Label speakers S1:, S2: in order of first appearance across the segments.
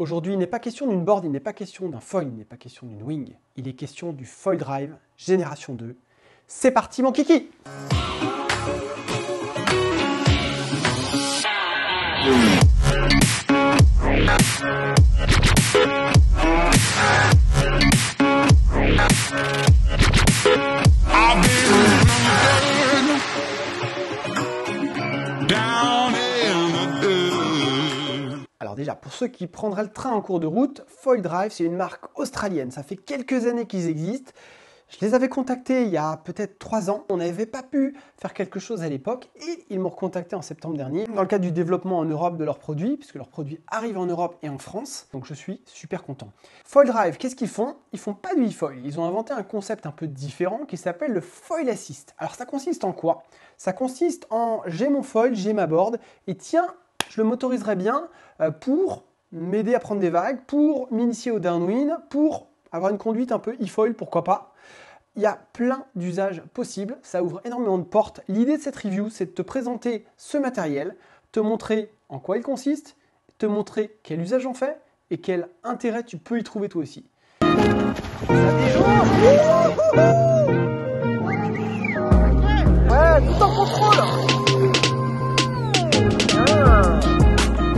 S1: Aujourd'hui, il n'est pas question d'une board, il n'est pas question d'un foil, il n'est pas question d'une wing. Il est question du foil drive génération 2. C'est parti mon kiki! Alors déjà, pour ceux qui prendraient le train en cours de route, Foil Drive, c'est une marque australienne. Ça fait quelques années qu'ils existent. Je les avais contactés il y a peut-être 3 ans. On n'avait pas pu faire quelque chose à l'époque et ils m'ont recontacté en septembre dernier dans le cadre du développement en Europe de leurs produits, puisque leurs produits arrivent en Europe et en France. Donc je suis super content. Foil Drive, qu'est-ce qu'ils font? Ils font pas du e-foil. Ils ont inventé un concept un peu différent qui s'appelle le Foil Assist. Alors ça consiste en quoi? Ça consiste en j'ai mon foil, j'ai ma board et tiens, je le motoriserai bien pour m'aider à prendre des vagues, pour m'initier au downwind, pour avoir une conduite un peu e-foil, pourquoi pas. Il y a plein d'usages possibles, ça ouvre énormément de portes. L'idée de cette review, c'est de te présenter ce matériel, te montrer en quoi il consiste, te montrer quel usage en fait et quel intérêt tu peux y trouver toi aussi. Ouais, tout en contrôle.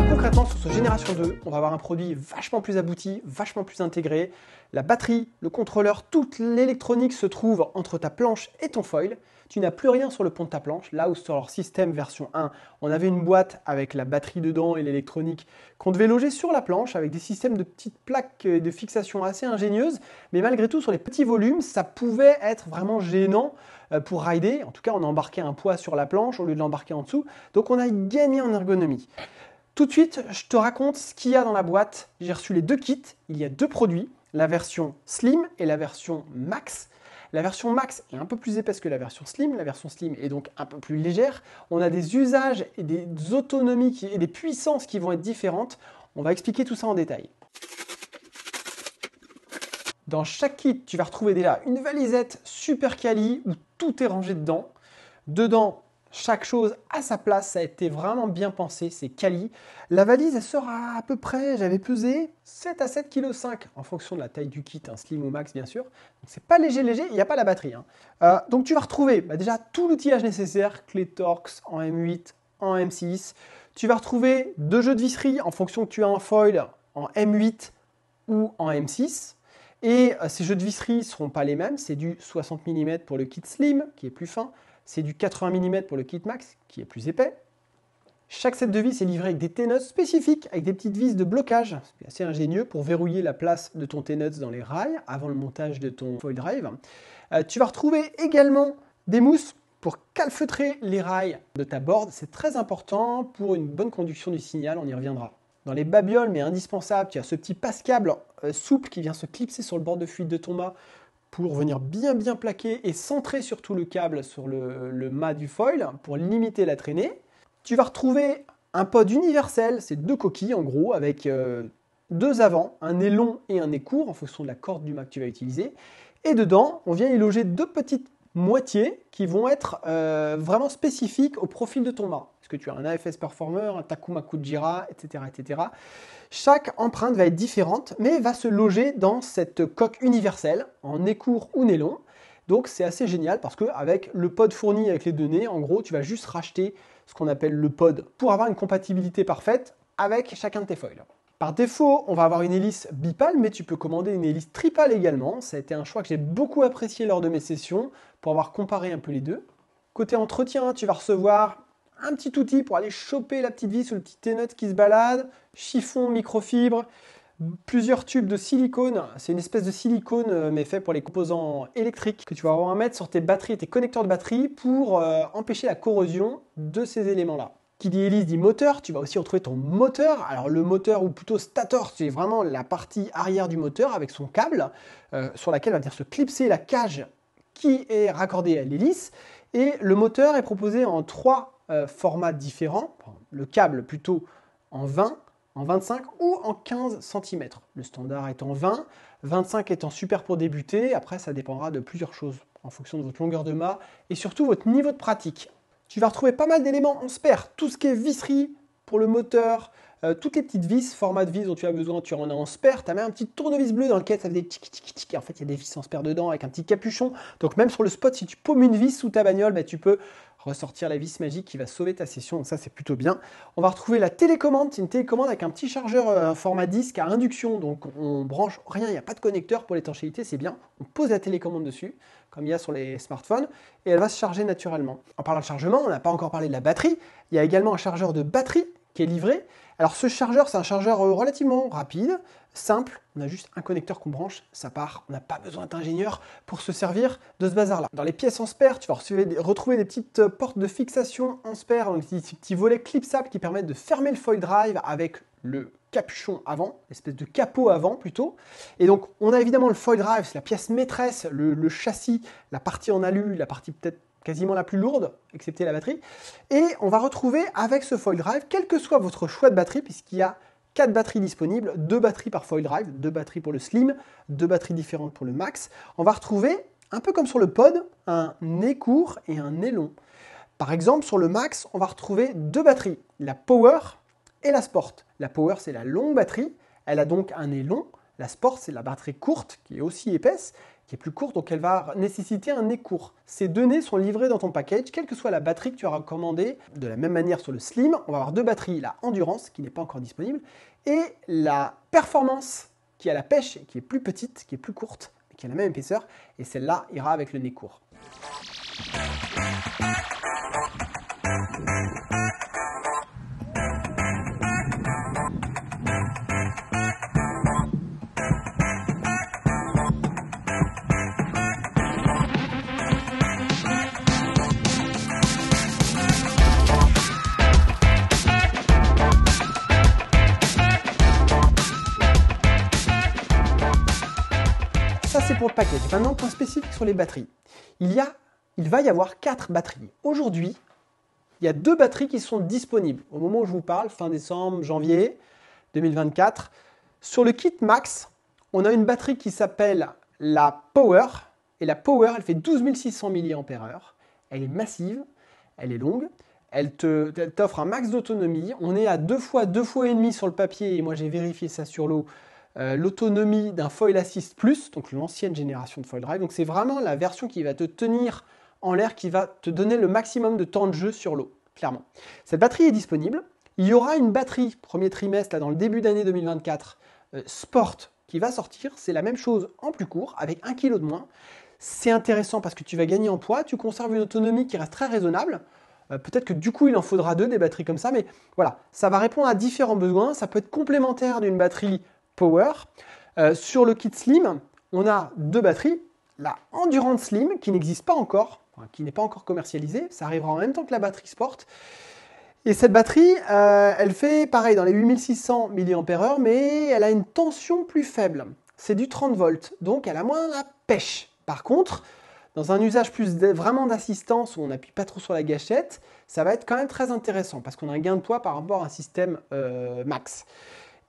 S1: Concrètement, sur ce Génération 2, on va avoir un produit vachement plus abouti, vachement plus intégré. La batterie, le contrôleur, toute l'électronique se trouve entre ta planche et ton foil. Tu n'as plus rien sur le pont de ta planche, là où sur leur système version 1, on avait une boîte avec la batterie dedans et l'électronique qu'on devait loger sur la planche avec des systèmes de petites plaques de fixation assez ingénieuses. Mais malgré tout, sur les petits volumes, ça pouvait être vraiment gênant pour rider. En tout cas, on embarquait un poids sur la planche au lieu de l'embarquer en dessous. Donc on a gagné en ergonomie. Tout de suite, je te raconte ce qu'il y a dans la boîte. J'ai reçu les deux kits. Il y a deux produits, la version Slim et la version Max. La version Max est un peu plus épaisse que la version Slim. La version Slim est donc un peu plus légère. On a des usages et des autonomies et des puissances qui vont être différentes. On va expliquer tout ça en détail. Dans chaque kit, tu vas retrouver déjà une valisette super quali où tout est rangé dedans. Dedans, chaque chose à sa place, ça a été vraiment bien pensé, c'est quali. La valise, elle sort à peu près, j'avais pesé 7 à 7,5 kg en fonction de la taille du kit, un Slim ou Max bien sûr. Donc c'est pas léger, il n'y a pas la batterie. Donc tu vas retrouver déjà tout l'outillage nécessaire, clé Torx en M8, en M6. Tu vas retrouver 2 jeux de visserie en fonction que tu as un foil en M8 ou en M6. Et ces jeux de visserie ne seront pas les mêmes, c'est du 60 mm pour le kit Slim qui est plus fin. C'est du 80 mm pour le kit Max, qui est plus épais. Chaque set de vis est livré avec des T-nuts spécifiques, avec des petites vis de blocage. C'est assez ingénieux pour verrouiller la place de ton T-nuts dans les rails avant le montage de ton foil drive. Tu vas retrouver également des mousses pour calfeutrer les rails de ta board. C'est très important pour une bonne conduction du signal, on y reviendra. Dans les babioles, mais indispensable, tu as ce petit passe-câble souple qui vient se clipser sur le bord de fuite de ton mât pour venir bien plaquer et centrer surtout le câble sur le mât du foil pour limiter la traînée. Tu vas retrouver un pod universel, c'est 2 coquilles en gros avec 2 avants, un nez long et un nez court en fonction de la corde du mât que tu vas utiliser. Et dedans, on vient y loger 2 petites moitiés qui vont être vraiment spécifiques au profil de ton mât. Est-ce que tu as un AFS Performer, un Takuma Kujira, etc., etc. Chaque empreinte va être différente, mais va se loger dans cette coque universelle, en nez court ou nez long. Donc c'est assez génial parce qu'avec le pod fourni avec les 2 nez, en gros, tu vas juste racheter ce qu'on appelle le pod pour avoir une compatibilité parfaite avec chacun de tes foils. Par défaut, on va avoir une hélice bipale, mais tu peux commander une hélice tripale également. Ça a été un choix que j'ai beaucoup apprécié lors de mes sessions pour avoir comparé un peu les deux. Côté entretien, tu vas recevoir un petit outil pour aller choper la petite vis ou le petit T-nut qui se balade, chiffon, microfibre, plusieurs tubes de silicone. C'est une espèce de silicone mais fait pour les composants électriques que tu vas avoir à mettre sur tes batteries et tes connecteurs de batterie pour empêcher la corrosion de ces éléments-là. Qui dit hélice dit moteur, tu vas aussi retrouver ton moteur. Alors le moteur, ou plutôt stator, c'est vraiment la partie arrière du moteur avec son câble sur laquelle va venir se clipser la cage qui est raccordée à l'hélice. Et le moteur est proposé en 3 formats différents. Le câble plutôt en 20, en 25 ou en 15 cm. Le standard est en 20, 25 étant super pour débuter. Après, ça dépendra de plusieurs choses en fonction de votre longueur de mât et surtout votre niveau de pratique. Tu vas retrouver pas mal d'éléments en spare, tout ce qui est visserie pour le moteur, toutes les petites vis, format de vis dont tu as besoin, tu en as en spare. Tu as même un petit tournevis bleu dans lequel ça fait des tchic tchic tchic. En fait, il y a des vis en spare dedans avec un petit capuchon. Donc même sur le spot, si tu paumes une vis sous ta bagnole, bah, tu peux ressortir la vis magique qui va sauver ta session. Donc ça, c'est plutôt bien. On va retrouver la télécommande. C'est une télécommande avec un petit chargeur format disque à induction. Donc on branche rien, il n'y a pas de connecteur pour l'étanchéité, c'est bien. On pose la télécommande dessus, comme il y a sur les smartphones, et elle va se charger naturellement. En parlant de chargement, on n'a pas encore parlé de la batterie. Il y a également un chargeur de batterie qui est livré. Alors ce chargeur, c'est un chargeur relativement rapide, simple. On a juste un connecteur qu'on branche, ça part. On n'a pas besoin d'ingénieur pour se servir de ce bazar-là. Dans les pièces en spare, tu vas retrouver des petites portes de fixation en spare, donc des petits volets clipsables qui permettent de fermer le foil drive avec le capuchon avant, l'espèce de capot avant plutôt. Et donc on a évidemment le foil drive, c'est la pièce maîtresse, le châssis, la partie en alu, la partie peut-être quasiment la plus lourde, excepté la batterie. Et on va retrouver avec ce foil drive, quel que soit votre choix de batterie, puisqu'il y a 4 batteries disponibles, 2 batteries par foil drive, 2 batteries pour le slim, 2 batteries différentes pour le max. On va retrouver, un peu comme sur le pod, un nez court et un nez long. Par exemple, sur le max, on va retrouver 2 batteries, la power et la sport. La power, c'est la longue batterie, elle a donc un nez long. La sport, c'est la batterie courte, qui est aussi épaisse, qui est plus courte, donc elle va nécessiter un nez court. Ces 2 nez sont livrés dans ton package, quelle que soit la batterie que tu auras commandée. De la même manière sur le Slim, on va avoir 2 batteries, la Endurance, qui n'est pas encore disponible, et la Performance, qui a la pêche, qui est plus petite, qui est plus courte, mais qui a la même épaisseur, et celle-là ira avec le nez court. Ça, c'est pour le package. Maintenant, point spécifique sur les batteries. Il va y avoir 4 batteries. Aujourd'hui, il y a 2 batteries qui sont disponibles. Au moment où je vous parle, fin décembre, janvier 2024. Sur le kit Max, on a une batterie qui s'appelle la Power. Et la Power, elle fait 12 600 mAh. Elle est massive, elle est longue. Elle t'offre un max d'autonomie. On est à 2 fois 2 fois et demi sur le papier. Et moi, j'ai vérifié ça sur l'eau. L'autonomie d'un Foil Assist Plus, donc l'ancienne génération de foil drive. Donc c'est vraiment la version qui va te tenir en l'air, qui va te donner le maximum de temps de jeu sur l'eau, clairement. Cette batterie est disponible. Il y aura une batterie, premier trimestre, là, dans le début d'année 2024, Sport, qui va sortir. C'est la même chose en plus court, avec 1 kg de moins. C'est intéressant parce que tu vas gagner en poids, tu conserves une autonomie qui reste très raisonnable. Peut-être que du coup, il en faudra 2 des batteries comme ça, mais voilà, ça va répondre à différents besoins. Ça peut être complémentaire d'une batterie Power. Sur le kit Slim, on a 2 batteries. La Endurance Slim, qui n'existe pas encore, qui n'est pas encore commercialisée. Ça arrivera en même temps que la batterie Sport. Et cette batterie, elle fait pareil dans les 8600 mAh, mais elle a une tension plus faible. C'est du 30 volts, donc elle a moins la pêche. Par contre, dans un usage plus vraiment d'assistance, où on n'appuie pas trop sur la gâchette, ça va être quand même très intéressant, parce qu'on a un gain de poids par rapport à un système max.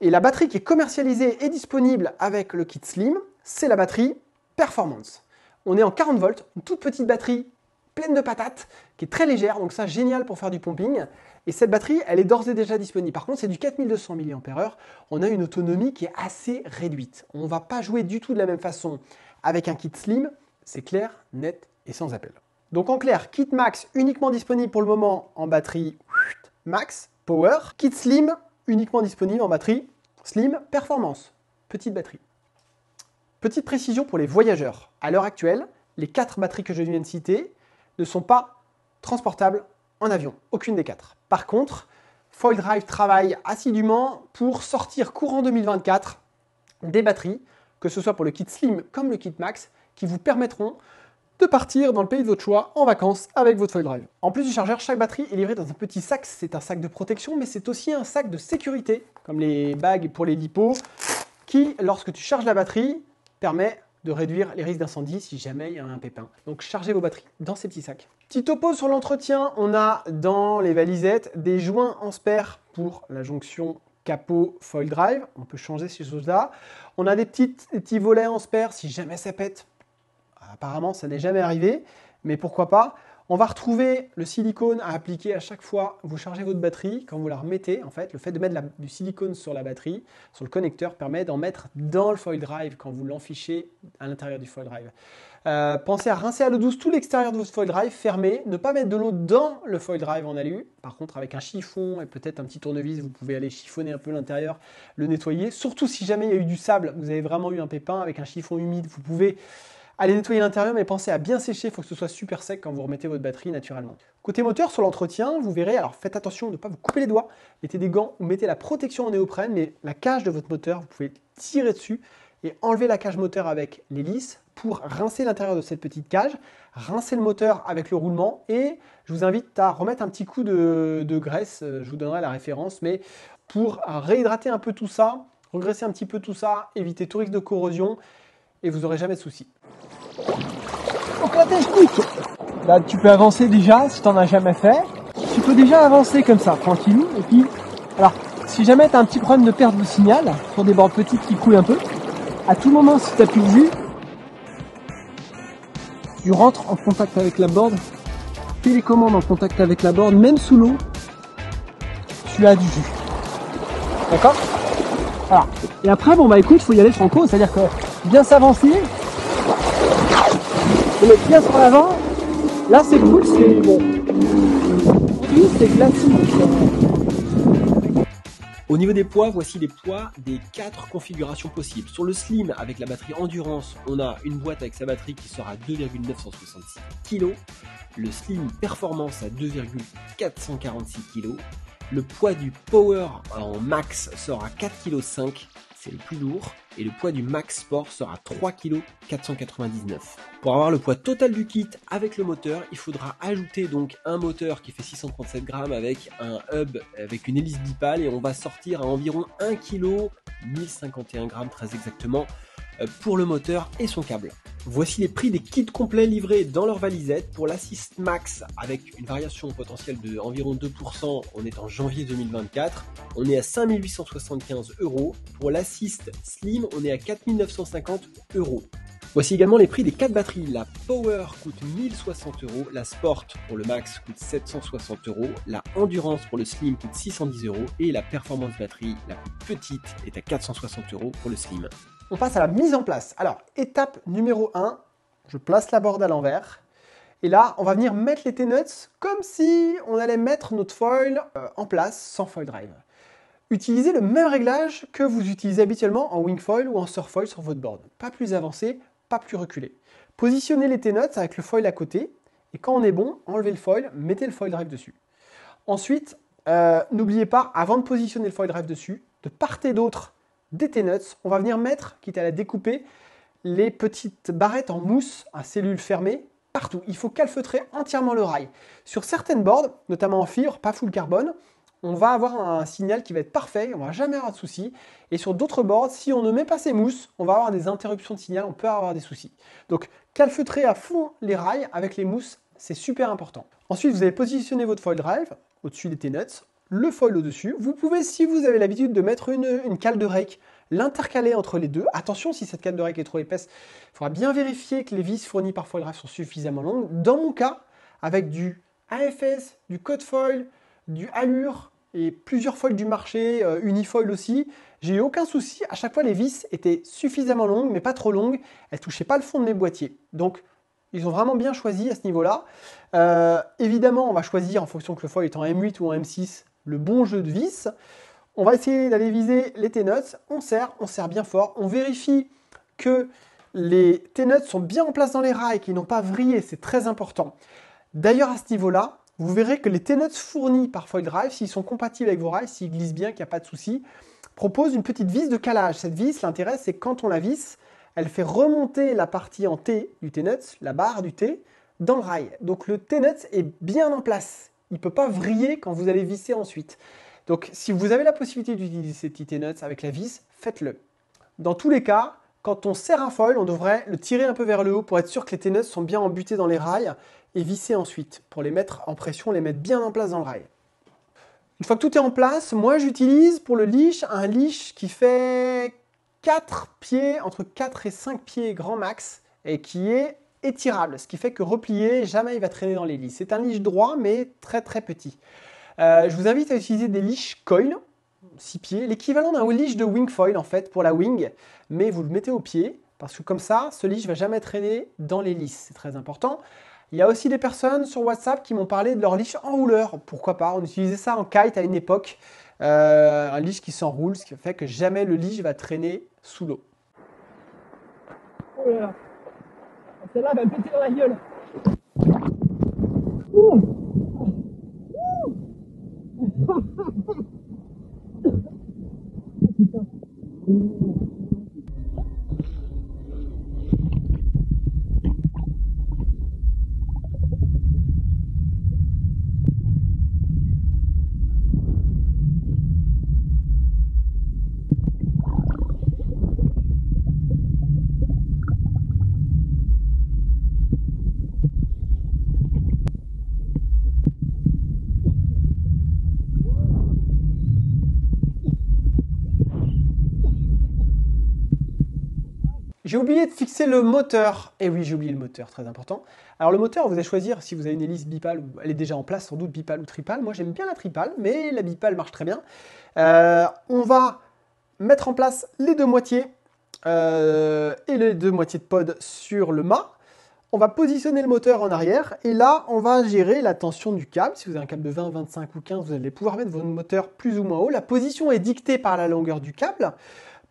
S1: Et la batterie qui est commercialisée et disponible avec le kit Slim, c'est la batterie Performance. On est en 40 volts, une toute petite batterie pleine de patates, qui est très légère, donc ça, génial pour faire du pumping. Et cette batterie, elle est d'ores et déjà disponible. Par contre, c'est du 4200 mAh. On a une autonomie qui est assez réduite. On ne va pas jouer du tout de la même façon avec un kit Slim. C'est clair, net et sans appel. Donc en clair, kit Max uniquement disponible pour le moment en batterie Max, Power. Kit Slim uniquement disponible en batterie Slim, Performance. Petite batterie. Petite précision pour les voyageurs. À l'heure actuelle, les 4 batteries que je viens de citer ne sont pas transportables en avion. Aucune des 4. Par contre, Foil Drive travaille assidûment pour sortir courant 2024 des batteries, que ce soit pour le kit Slim comme le kit Max, qui vous permettront de partir dans le pays de votre choix en vacances avec votre Foil Drive. En plus du chargeur, chaque batterie est livrée dans un petit sac. C'est un sac de protection, mais c'est aussi un sac de sécurité, comme les bagues pour les lipos, qui, lorsque tu charges la batterie, permet de réduire les risques d'incendie si jamais il y a un pépin. Donc chargez vos batteries dans ces petits sacs. Petit topo sur l'entretien, on a dans les valisettes des joints en spare pour la jonction capot Foil Drive. On peut changer ces choses-là. On a des petits volets en spare si jamais ça pète. Apparemment, ça n'est jamais arrivé, mais pourquoi pas. On va retrouver le silicone à appliquer à chaque fois que vous chargez votre batterie. Quand vous la remettez, en fait, le fait de mettre du silicone sur la batterie, sur le connecteur, permet d'en mettre dans le foil drive quand vous l'enfichez à l'intérieur du foil drive. Pensez à rincer à l'eau douce tout l'extérieur de votre foil drive, fermé. Ne pas mettre de l'eau dans le foil drive en alu. Par contre, avec un chiffon et peut-être un petit tournevis, vous pouvez aller chiffonner un peu l'intérieur, le nettoyer. Surtout si jamais il y a eu du sable, vous avez vraiment eu un pépin, avec un chiffon humide, vous pouvez allez nettoyer l'intérieur, mais pensez à bien sécher, il faut que ce soit super sec quand vous remettez votre batterie naturellement. Côté moteur, sur l'entretien, vous verrez, alors faites attention de ne pas vous couper les doigts, mettez des gants ou mettez la protection en néoprène, mais la cage de votre moteur, vous pouvez tirer dessus et enlever la cage moteur avec l'hélice pour rincer l'intérieur de cette petite cage, rincer le moteur avec le roulement et je vous invite à remettre un petit coup de graisse, je vous donnerai la référence, mais pour réhydrater un peu tout ça, regresser un petit peu tout ça, éviter tout risque de corrosion et vous n'aurez jamais de soucis. Donc là t'explique. Là tu peux avancer déjà si tu n'en as jamais fait. Tu peux déjà avancer comme ça, tranquillou. Et puis, alors si jamais tu as un petit problème de perte de signal sur des bords petites qui coulent un peu, à tout moment si tu appuies dessus, tu rentres en contact avec la board, télécommande en contact avec la board, même sous l'eau, tu as du jus. D'accord? Voilà. Et après, bon bah écoute, faut y aller franco, c'est-à-dire que bien s'avancer, se mettre bien sur l'avant. Là c'est cool, c'est bon. Aujourd'hui c'est glacis. Au niveau des poids, voici les poids des 4 configurations possibles. Sur le Slim, avec la batterie Endurance, on a une boîte avec sa batterie qui sera à 2,966 kg. Le Slim Performance à 2,446 kg. Le poids du Power en Max sera à 4,5 kg, c'est le plus lourd. Et le poids du Max Sport sera 3,499 kg. Pour avoir le poids total du kit avec le moteur, il faudra ajouter donc un moteur qui fait 637 grammes avec un hub avec une hélice bipale et on va sortir à environ 1 kg, 1051 grammes très exactement pour le moteur et son câble. Voici les prix des kits complets livrés dans leur valisette. Pour l'Assist Max avec une variation potentielle de environ 2%, on est en janvier 2024, on est à 5 875 €. Pour l'Assist Slim, on est à 4 950 €. Voici également les prix des 4 batteries. La Power coûte 1060 €, la Sport pour le Max coûte 760 €, la Endurance pour le Slim coûte 610 € et la Performance batterie, la plus petite, est à 460 € pour le Slim. On passe à la mise en place. Alors, étape numéro 1, je place la board à l'envers. Et là, on va venir mettre les T-nuts comme si on allait mettre notre foil en place sans foil drive. Utilisez le même réglage que vous utilisez habituellement en wing foil ou en surfoil sur votre board. Pas plus avancé, pas plus reculé. Positionnez les T-nuts avec le foil à côté. Et quand on est bon, enlevez le foil, mettez le foil drive dessus. Ensuite, n'oubliez pas, avant de positionner le foil drive dessus, de part et d'autre des T-nuts, on va venir mettre, quitte à la découper, les petites barrettes en mousse à cellules fermées partout. Il faut calfeutrer entièrement le rail. Sur certaines boards, notamment en fibre, pas full carbone, on va avoir un signal qui va être parfait, on ne va jamais avoir de soucis. Et sur d'autres boards, si on ne met pas ces mousses, on va avoir des interruptions de signal, on peut avoir des soucis. Donc calfeutrer à fond les rails avec les mousses, c'est super important. Ensuite, vous allez positionner votre foil drive au-dessus des T-nuts, le foil au-dessus. Vous pouvez, si vous avez l'habitude de mettre une cale de rake, l'intercaler entre les deux. Attention, si cette cale de rake est trop épaisse, il faudra bien vérifier que les vis fournies par foil drive sont suffisamment longues. Dans mon cas, avec du AFS, du Code Foil, du Allure et plusieurs foils du marché, Unifoil aussi, j'ai eu aucun souci. À chaque fois, les vis étaient suffisamment longues, mais pas trop longues. Elles ne touchaient pas le fond de mes boîtiers. Donc, ils ont vraiment bien choisi à ce niveau-là. Évidemment, on va choisir en fonction que le foil est en M8 ou en M6 le bon jeu de vis. On va essayer d'aller viser les T-nuts. On serre bien fort. On vérifie que les T-nuts sont bien en place dans les rails, qu'ils n'ont pas vrillé. C'est très important. D'ailleurs, à ce niveau-là, vous verrez que les T-nuts fournis par foil drive, s'ils sont compatibles avec vos rails, s'ils glissent bien, qu'il n'y a pas de souci, proposent une petite vis de calage. Cette vis, l'intérêt, c'est quand on la visse, elle fait remonter la partie en T du T-nut, la barre du T, dans le rail. Donc le T-nut est bien en place. Il ne peut pas vriller quand vous allez visser ensuite. Donc si vous avez la possibilité d'utiliser ces petits T-nuts avec la vis, faites-le. Dans tous les cas, quand on serre un foil, on devrait le tirer un peu vers le haut pour être sûr que les T-nuts sont bien embutés dans les rails et visser ensuite pour les mettre en pression, les mettre bien en place dans le rail. Une fois que tout est en place, moi j'utilise pour le leash un leash qui fait 4 pieds, entre 4 et 5 pieds grand max et qui est étirable, ce qui fait que replié, jamais il va traîner dans les lisses. C'est un leash droit, mais très très petit. Je vous invite à utiliser des leash coil, 6 pieds, l'équivalent d'un leash de wing foil en fait pour la wing, mais vous le mettez au pied, parce que comme ça, ce leash ne va jamais traîner dans les lisses, c'est très important. Il y a aussi des personnes sur WhatsApp qui m'ont parlé de leur leash enrouleur, pourquoi pas, on utilisait ça en kite à une époque, un leash qui s'enroule, ce qui fait que jamais le leash va traîner sous l'eau.
S2: Oh là là, celle-là va me péter dans la gueule.
S1: J'ai oublié de fixer le moteur. Et oui, j'ai oublié le moteur, très important. Alors le moteur, vous allez choisir si vous avez une hélice bipale, ou elle est déjà en place, sans doute bipale ou tripale. Moi j'aime bien la tripale, mais la bipale marche très bien. On va mettre en place les deux moitiés et les deux moitiés de pod sur le mât. On va positionner le moteur en arrière et là, on va gérer la tension du câble. Si vous avez un câble de 20, 25 ou 15, vous allez pouvoir mettre votre moteur plus ou moins haut. La position est dictée par la longueur du câble.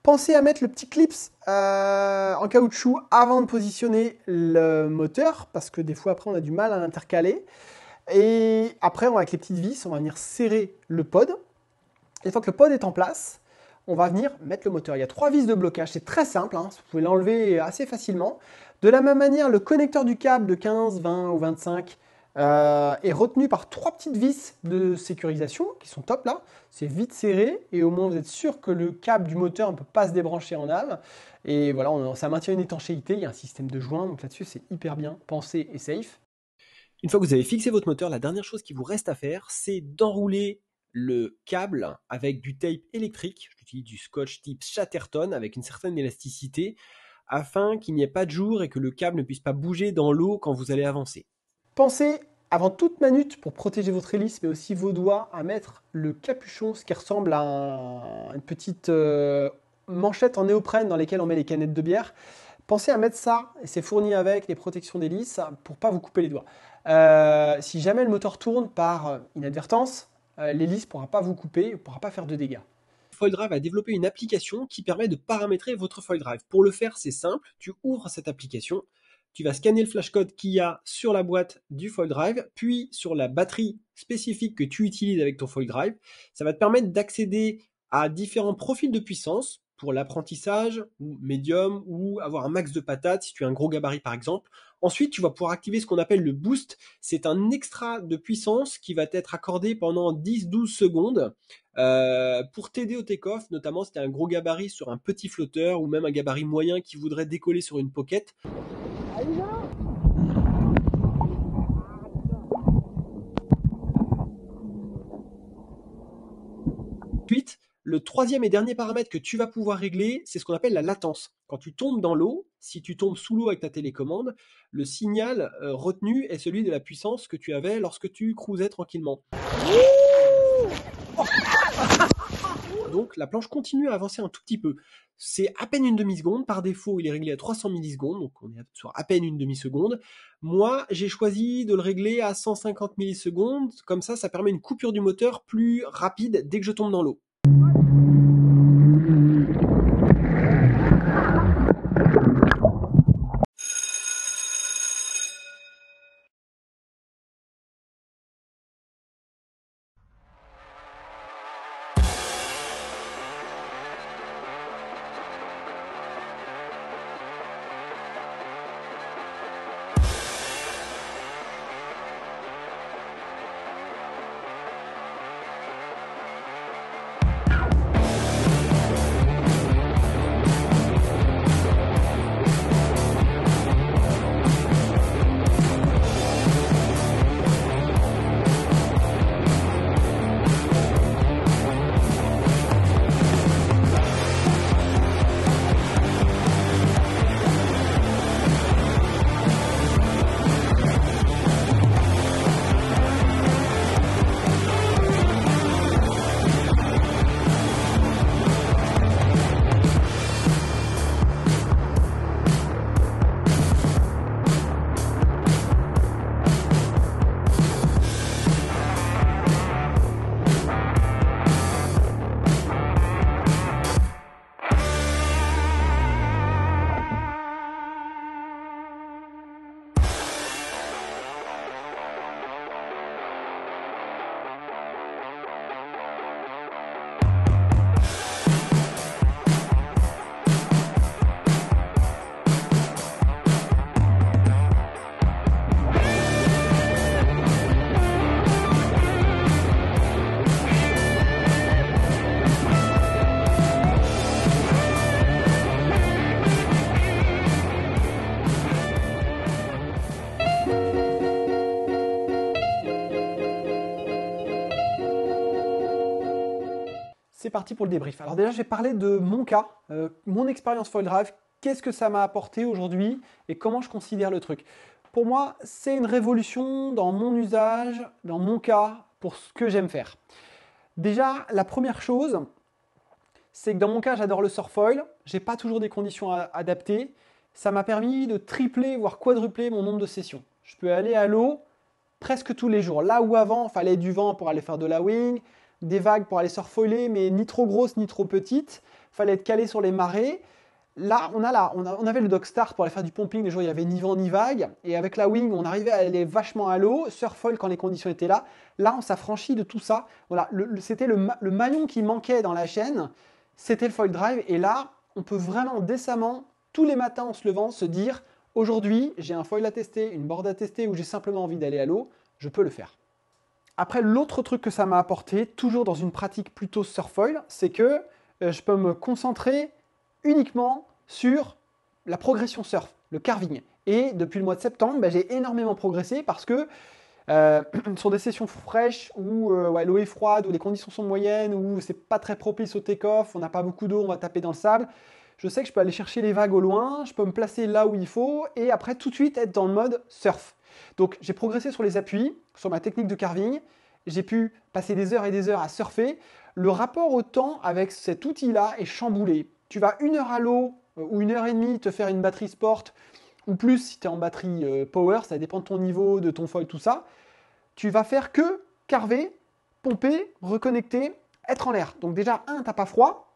S1: Pensez à mettre le petit clips en caoutchouc avant de positionner le moteur, parce que des fois après on a du mal à l'intercaler. Et après, avec les petites vis, on va venir serrer le pod. Et une fois que le pod est en place, on va venir mettre le moteur. Il y a 3 vis de blocage, c'est très simple, hein, vous pouvez l'enlever assez facilement. De la même manière, le connecteur du câble de 15, 20 ou 25 est retenu par 3 petites vis de sécurisation qui sont top là. C'est vite serré et au moins vous êtes sûr que le câble du moteur ne peut pas se débrancher en âme. Et voilà, ça maintient une étanchéité, il y a un système de joint, donc là-dessus c'est hyper bien pensé et safe.
S3: Une fois que vous avez fixé votre moteur, la dernière chose qui vous reste à faire, c'est d'enrouler le câble avec du tape électrique. J'utilise du scotch type Chatterton avec une certaine élasticité afin qu'il n'y ait pas de jour et que le câble ne puisse pas bouger dans l'eau quand vous allez avancer.
S1: Pensez avant toute manute pour protéger votre hélice, mais aussi vos doigts, à mettre le capuchon, ce qui ressemble à une petite manchette en néoprène dans lesquelles on met les canettes de bière. Pensez à mettre ça, et c'est fourni avec les protections d'hélice pour pas vous couper les doigts. Si jamais le moteur tourne par inadvertance, l'hélice ne pourra pas vous couper, ne pourra pas faire de dégâts.
S3: FoilDrive a développé une application qui permet de paramétrer votre FoilDrive. Pour le faire, c'est simple, tu ouvres cette application, tu vas scanner le flashcode qu'il y a sur la boîte du FoilDrive, puis sur la batterie spécifique que tu utilises avec ton FoilDrive. Ça va te permettre d'accéder à différents profils de puissance pour l'apprentissage, ou médium, ou avoir un max de patates si tu as un gros gabarit par exemple. Ensuite, tu vas pouvoir activer ce qu'on appelle le boost. C'est un extra de puissance qui va t'être accordé pendant 10-12 secondes pour t'aider au take-off, notamment si tu as un gros gabarit sur un petit flotteur ou même un gabarit moyen qui voudrait décoller sur une pocket. Ensuite, le troisième et dernier paramètre que tu vas pouvoir régler, c'est ce qu'on appelle la latence. Quand tu tombes dans l'eau, si tu tombes sous l'eau avec ta télécommande, le signal retenu est celui de la puissance que tu avais lorsque tu cruisais tranquillement. Donc la planche continue à avancer un tout petit peu. C'est à peine une demi-seconde. Par défaut, il est réglé à 300 millisecondes, donc on est sur à peine une demi-seconde. Moi, j'ai choisi de le régler à 150 millisecondes. Comme ça permet une coupure du moteur plus rapide dès que je tombe dans l'eau.
S1: parti pour le débrief. Alors déjà, je vais parler de mon cas, mon expérience foil drive, qu'est-ce que ça m'a apporté aujourd'hui et comment je considère le truc. Pour moi, c'est une révolution dans mon usage, dans mon cas, pour ce que j'aime faire. Déjà, la première chose, c'est que dans mon cas, j'adore le surfoil. J'ai pas toujours des conditions adaptées. Ça m'a permis de tripler, voire quadrupler mon nombre de sessions. Je peux aller à l'eau presque tous les jours. Là où avant, il fallait du vent pour aller faire de la wing, des vagues pour aller surfoiler, mais ni trop grosses ni trop petites. Il fallait être calé sur les marées. Là, on avait le dog start pour aller faire du pumping. Les jours, il n'y avait ni vent ni vague. Et avec la wing, on arrivait à aller vachement à l'eau. Surfoil quand les conditions étaient là. Là, on s'affranchit de tout ça. Voilà, c'était le maillon qui manquait dans la chaîne. C'était le foil drive. Et là, on peut vraiment décemment, tous les matins en se levant, se dire « Aujourd'hui, j'ai un foil à tester, une board à tester ou j'ai simplement envie d'aller à l'eau. Je peux le faire. » Après, l'autre truc que ça m'a apporté, toujours dans une pratique plutôt surfoil, c'est que je peux me concentrer uniquement sur la progression surf, le carving. Et depuis le mois de septembre, j'ai énormément progressé parce que sur des sessions fraîches où l'eau est froide, où les conditions sont moyennes, où c'est pas très propice au take-off, on n'a pas beaucoup d'eau, on va taper dans le sable, je sais que je peux aller chercher les vagues au loin, je peux me placer là où il faut et après tout de suite être dans le mode surf. Donc j'ai progressé sur les appuis, sur ma technique de carving, j'ai pu passer des heures et des heures à surfer. Le rapport au temps avec cet outil-là est chamboulé. Tu vas 1 heure à l'eau ou 1 heure et demie te faire une batterie sport ou plus si tu es en batterie power, ça dépend de ton niveau, de ton foil, tout ça. Tu vas faire que carver, pomper, reconnecter, être en l'air. Donc déjà, 1, tu n'as pas froid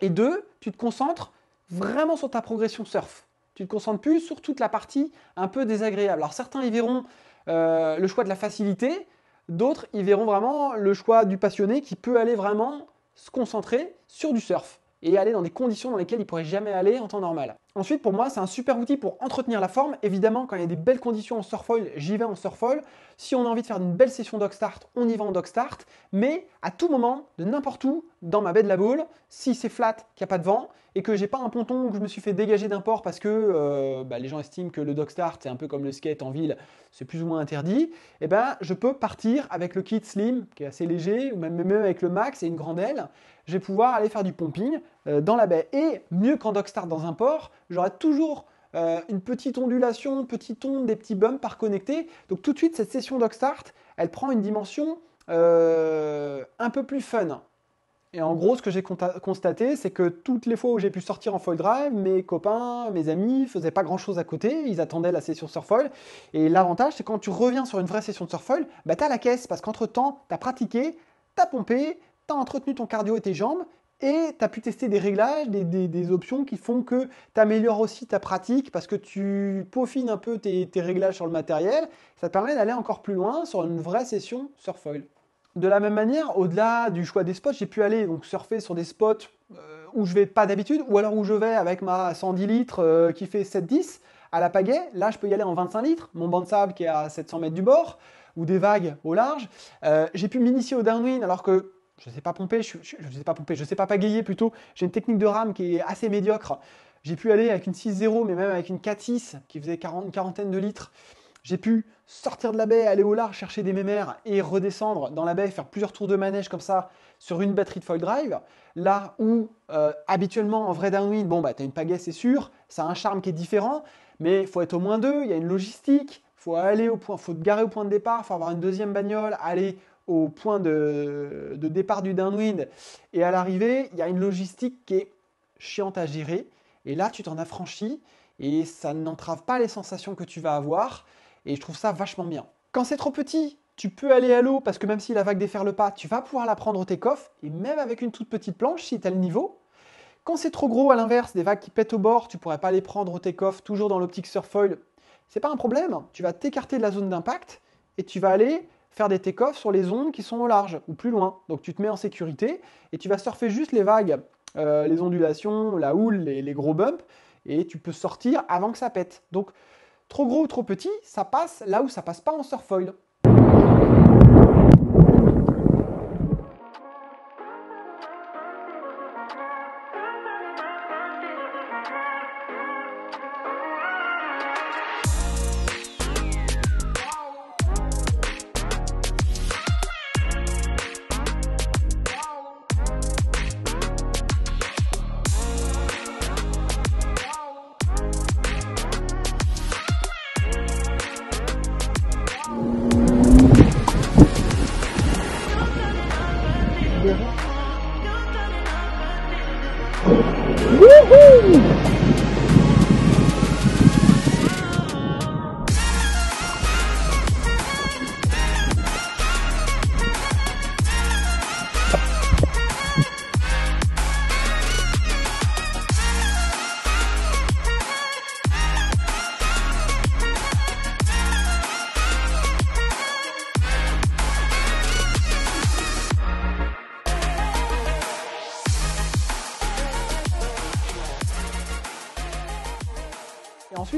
S1: et 2, tu te concentres vraiment sur ta progression surf. Tu ne te concentres plus sur toute la partie un peu désagréable. Alors certains y verront le choix de la facilité, d'autres y verront vraiment le choix du passionné qui peut aller vraiment se concentrer sur du surf et aller dans des conditions dans lesquelles il ne pourrait jamais aller en temps normal. Ensuite, pour moi, c'est un super outil pour entretenir la forme. Évidemment, quand il y a des belles conditions en surfoil, j'y vais en surfoil. Si on a envie de faire une belle session dog start, on y va en dog start. Mais à tout moment, de n'importe où, dans ma baie de la Baule, si c'est flat, qu'il n'y a pas de vent, et que j'ai pas un ponton ou que je me suis fait dégager d'un port parce que les gens estiment que le dog start, c'est un peu comme le skate en ville, c'est plus ou moins interdit, et je peux partir avec le kit slim, qui est assez léger, ou même avec le max et une grande aile, je vais pouvoir aller faire du pumping dans la baie. Et mieux qu'en dog start dans un port, j'aurai toujours une petite ondulation, petite onde, des petits bumps par connecter. Donc tout de suite, cette session dog start, elle prend une dimension un peu plus fun. Et en gros, ce que j'ai constaté, c'est que toutes les fois où j'ai pu sortir en foil drive, mes copains, mes amis faisaient pas grand-chose à côté, ils attendaient la session surfoil. Et l'avantage, c'est quand tu reviens sur une vraie session de surfoil, tu as la caisse, parce qu'entre-temps, tu as pratiqué, tu as pompé, tu as entretenu ton cardio et tes jambes, et tu as pu tester des réglages, des options qui font que tu améliores aussi ta pratique, parce que tu peaufines un peu tes réglages sur le matériel. Ça te permet d'aller encore plus loin sur une vraie session surfoil. De la même manière, au-delà du choix des spots, j'ai pu aller donc surfer sur des spots où je vais pas d'habitude, ou alors où je vais avec ma 110 litres qui fait 7-10 à la pagaie. Là, je peux y aller en 25 litres, mon banc de sable qui est à 700 mètres du bord, ou des vagues au large. J'ai pu m'initier au downwind alors que je ne sais pas pomper, je sais pas pagayer plutôt. J'ai une technique de rame qui est assez médiocre. J'ai pu aller avec une 6.0, mais même avec une 4.6 qui faisait une quarantaine de litres. J'ai pu sortir de la baie, aller au large, chercher des mémères et redescendre dans la baie, faire plusieurs tours de manège comme ça sur une batterie de foil drive. Là où habituellement en vrai downwind, tu as une pagaie c'est sûr, ça a un charme qui est différent, mais il faut être au moins 2, il y a une logistique, il faut aller au point, faut te garer au point de départ, il faut avoir une deuxième bagnole, aller au point de départ du downwind et à l'arrivée, il y a une logistique qui est chiante à gérer et là tu t'en affranchis et ça n'entrave pas les sensations que tu vas avoir. Et je trouve ça vachement bien. Quand c'est trop petit, tu peux aller à l'eau parce que même si la vague déferle pas, tu vas pouvoir la prendre au take-off et même avec une toute petite planche si tu as le niveau. Quand c'est trop gros, à l'inverse, des vagues qui pètent au bord, tu pourrais pas les prendre au take-off, toujours dans l'optique surfoil. C'est pas un problème, tu vas t'écarter de la zone d'impact et tu vas aller faire des take-offs sur les ondes qui sont au large ou plus loin. Donc tu te mets en sécurité et tu vas surfer juste les vagues, les ondulations, la houle, les gros bumps et tu peux sortir avant que ça pète. Donc trop gros ou trop petit, ça passe là où ça passe pas en surfoil.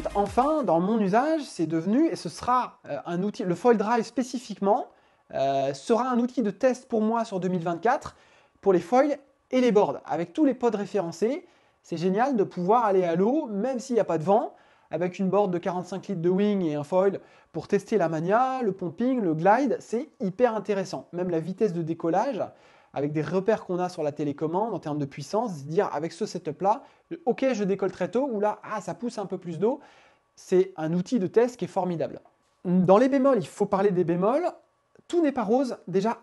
S1: Ensuite, enfin, dans mon usage, c'est devenu, et ce sera un outil, le Foil Drive spécifiquement, sera un outil de test pour moi sur 2024 pour les foils et les boards. Avec tous les pods référencés, c'est génial de pouvoir aller à l'eau, même s'il n'y a pas de vent, avec une board de 45 litres de wing et un foil pour tester la mania, le pumping, le glide, c'est hyper intéressant. Même la vitesse de décollage, avec des repères qu'on a sur la télécommande en termes de puissance, dire avec ce setup-là, ok, je décolle très tôt, ou là, ça pousse un peu plus d'eau, c'est un outil de test qui est formidable. Dans les bémols, il faut parler des bémols. Tout n'est pas rose. Déjà,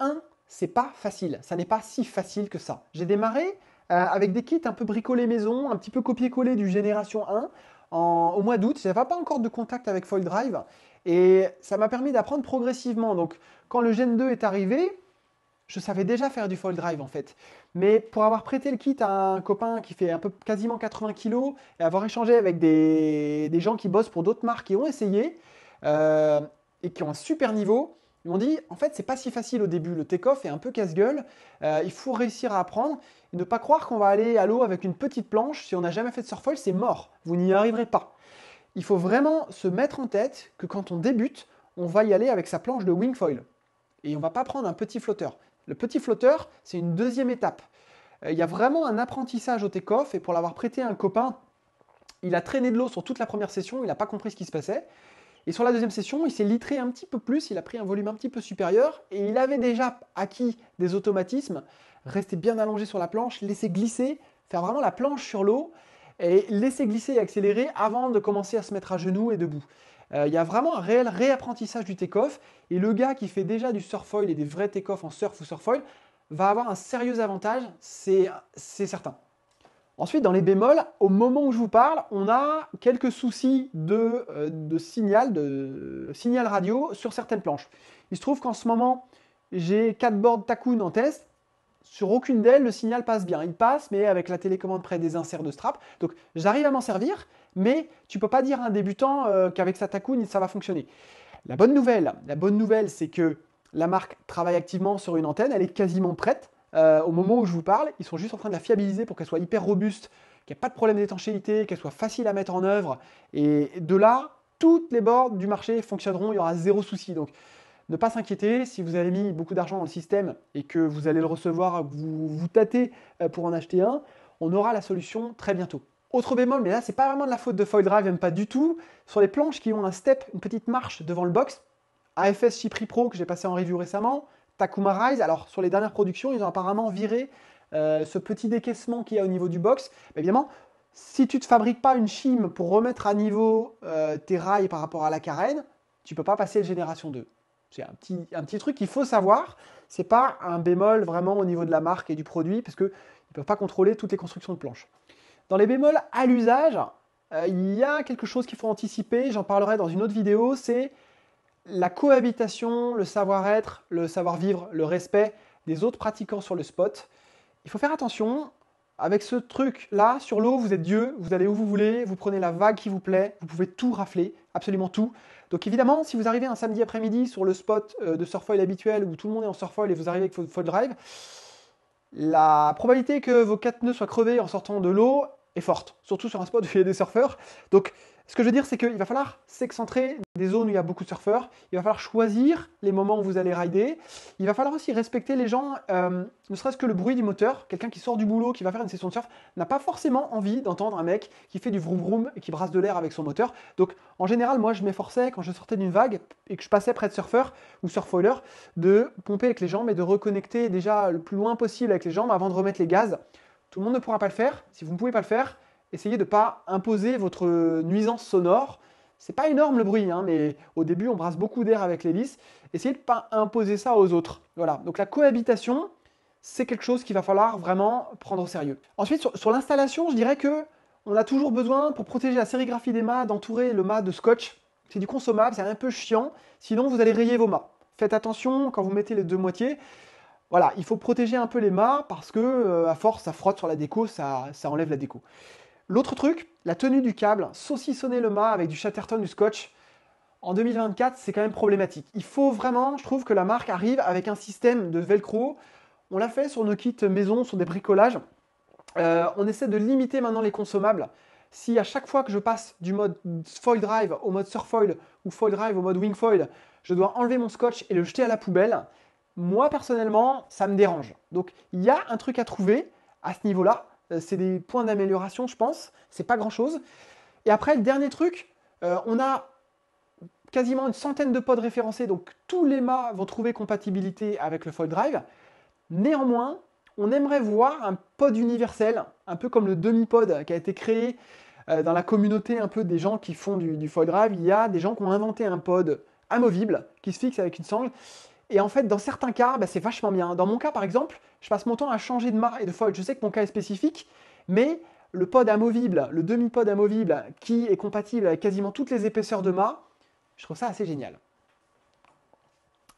S1: c'est pas facile. Ça n'est pas si facile que ça. J'ai démarré avec des kits un peu bricolés maison, un petit peu copié-collé du Génération 1 au mois d'août. Je n'avais pas encore de contact avec Foil Drive et ça m'a permis d'apprendre progressivement. Donc, quand le Gen 2 est arrivé, je savais déjà faire du Foil Drive en fait. Mais pour avoir prêté le kit à un copain qui fait quasiment 80 kg et avoir échangé avec des gens qui bossent pour d'autres marques qui ont essayé et qui ont un super niveau, ils m'ont dit en fait c'est pas si facile au début, le take-off est un peu casse-gueule, il faut réussir à apprendre et ne pas croire qu'on va aller à l'eau avec une petite planche, si on n'a jamais fait de surfoil c'est mort, vous n'y arriverez pas. Il faut vraiment se mettre en tête que quand on débute, on va y aller avec sa planche de wingfoil et on ne va pas prendre un petit flotteur. Le petit flotteur, c'est une deuxième étape. Il y a vraiment un apprentissage au take-off et pour l'avoir prêté à un copain, il a traîné de l'eau sur toute la première session, il n'a pas compris ce qui se passait. Et sur la deuxième session, il s'est litré un petit peu plus, il a pris un volume un petit peu supérieur et il avait déjà acquis des automatismes, rester bien allongé sur la planche, laisser glisser, faire vraiment la planche sur l'eau et laisser glisser et accélérer avant de commencer à se mettre à genoux et debout. Il y a vraiment un réel réapprentissage du take-off et le gars qui fait déjà du surfoil et des vrais take-off en surf ou surfoil va avoir un sérieux avantage, c'est certain. Ensuite, dans les bémols, au moment où je vous parle, on a quelques soucis de signal radio sur certaines planches. Il se trouve qu'en ce moment, j'ai 4 boards Takun en test. Sur aucune d'elles, le signal passe bien. Il passe, mais avec la télécommande près des inserts de strap. Donc, j'arrive à m'en servir, mais tu ne peux pas dire à un débutant qu'avec sa Takun, ça va fonctionner. La bonne nouvelle, c'est que la marque travaille activement sur une antenne. Elle est quasiment prête. Au moment où je vous parle, ils sont juste en train de la fiabiliser pour qu'elle soit hyper robuste, qu'il n'y ait pas de problème d'étanchéité, qu'elle soit facile à mettre en œuvre. Et de là, toutes les boards du marché fonctionneront, il y aura zéro souci. Donc, ne pas s'inquiéter, si vous avez mis beaucoup d'argent dans le système et que vous allez le recevoir, vous tâtez pour en acheter un, on aura la solution très bientôt. Autre bémol, mais là, c'est pas vraiment de la faute de Foil Drive, même pas du tout. Sur les planches qui ont un step, une petite marche devant le box, AFS Chypre Pro que j'ai passé en review récemment, Takuma Rise, alors sur les dernières productions, ils ont apparemment viré ce petit décaissement qu'il y a au niveau du box. Mais évidemment, si tu ne te fabriques pas une shim pour remettre à niveau tes rails par rapport à la carène, tu ne peux pas passer le Génération 2. C'est un petit truc qu'il faut savoir. Ce n'est pas un bémol vraiment au niveau de la marque et du produit, parce qu'ils ne peuvent pas contrôler toutes les constructions de planches. Dans les bémols à l'usage, il y a quelque chose qu'il faut anticiper, j'en parlerai dans une autre vidéo, c'est la cohabitation, le savoir-être, le savoir-vivre, le respect des autres pratiquants sur le spot. Il faut faire attention, avec ce truc-là, sur l'eau, vous êtes Dieu, vous allez où vous voulez, vous prenez la vague qui vous plaît, vous pouvez tout rafler, absolument tout. Donc évidemment, si vous arrivez un samedi après-midi sur le spot de surfoil habituel où tout le monde est en surfoil et vous arrivez avec votre Foil Drive, la probabilité que vos 4 nœuds soient crevés en sortant de l'eau est forte, surtout sur un spot où il y a des surfeurs. Donc ce que je veux dire, c'est qu'il va falloir s'excentrer des zones où il y a beaucoup de surfeurs. Il va falloir choisir les moments où vous allez rider. Il va falloir aussi respecter les gens, ne serait-ce que le bruit du moteur. Quelqu'un qui sort du boulot, qui va faire une session de surf, n'a pas forcément envie d'entendre un mec qui fait du vroom vroom et qui brasse de l'air avec son moteur. Donc en général, moi je m'efforçais quand je sortais d'une vague et que je passais près de surfeurs ou surfoilers de pomper avec les jambes et de reconnecter déjà le plus loin possible avec les jambes avant de remettre les gaz. Tout le monde ne pourra pas le faire. Si vous ne pouvez pas le faire, essayez de ne pas imposer votre nuisance sonore. C'est pas énorme le bruit, hein, mais au début, on brasse beaucoup d'air avec l'hélice. Essayez de ne pas imposer ça aux autres. Voilà. Donc la cohabitation, c'est quelque chose qu'il va falloir vraiment prendre au sérieux. Ensuite, sur l'installation, je dirais que on a toujours besoin, pour protéger la sérigraphie des mâts, d'entourer le mât de scotch. C'est du consommable, c'est un peu chiant. Sinon, vous allez rayer vos mâts. Faites attention quand vous mettez les deux moitiés. Voilà, il faut protéger un peu les mâts parce que à force, ça frotte sur la déco, ça enlève la déco. L'autre truc, la tenue du câble, saucissonner le mât avec du Chatterton, du scotch, en 2024, c'est quand même problématique. Il faut vraiment, je trouve que la marque arrive avec un système de velcro. On l'a fait sur nos kits maison, sur des bricolages. On essaie de limiter maintenant les consommables. si à chaque fois que je passe du mode foil drive au mode surfoil ou foil drive au mode wing foil, je dois enlever mon scotch et le jeter à la poubelle, moi personnellement, ça me dérange. Donc il y a un truc à trouver à ce niveau-là. C'est des points d'amélioration, je pense. C'est pas grand-chose. Et après, le dernier truc, on a quasiment une centaine de pods référencés, donc tous les mâts vont trouver compatibilité avec le foil drive. Néanmoins, on aimerait voir un pod universel, un peu comme le demi-pod qui a été créé dans la communauté un peu des gens qui font du foil drive. Il y a des gens qui ont inventé un pod amovible qui se fixe avec une sangle. Et en fait, dans certains cas, c'est vachement bien. Dans mon cas, par exemple, je passe mon temps à changer de mât et de foil. Je sais que mon cas est spécifique, mais le pod amovible, le demi-pod amovible, qui est compatible avec quasiment toutes les épaisseurs de mât, je trouve ça assez génial.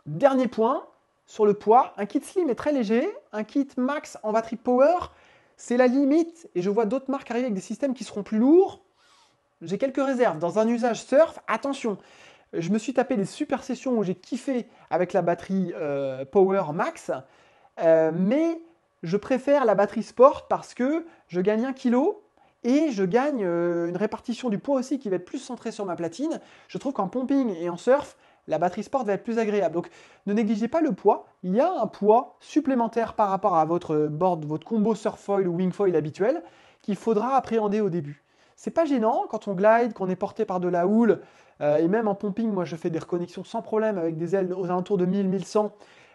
S1: Dernier point, sur le poids, un kit slim est très léger, un kit max en batterie power, c'est la limite, et je vois d'autres marques arriver avec des systèmes qui seront plus lourds. J'ai quelques réserves. Dans un usage surf, attention, je me suis tapé des super sessions où j'ai kiffé avec la batterie power max, mais je préfère la batterie sport parce que je gagne 1 kg et je gagne une répartition du poids aussi qui va être plus centrée sur ma platine. Je trouve qu'en pumping et en surf, la batterie sport va être plus agréable. Donc ne négligez pas le poids. Il y a un poids supplémentaire par rapport à votre board, votre combo surf foil ou wing foil habituel qu'il faudra appréhender au début. C'est pas gênant quand on glide, qu'on est porté par de la houle, et même en pumping, moi je fais des reconnexions sans problème avec des ailes aux alentours de 1000-1100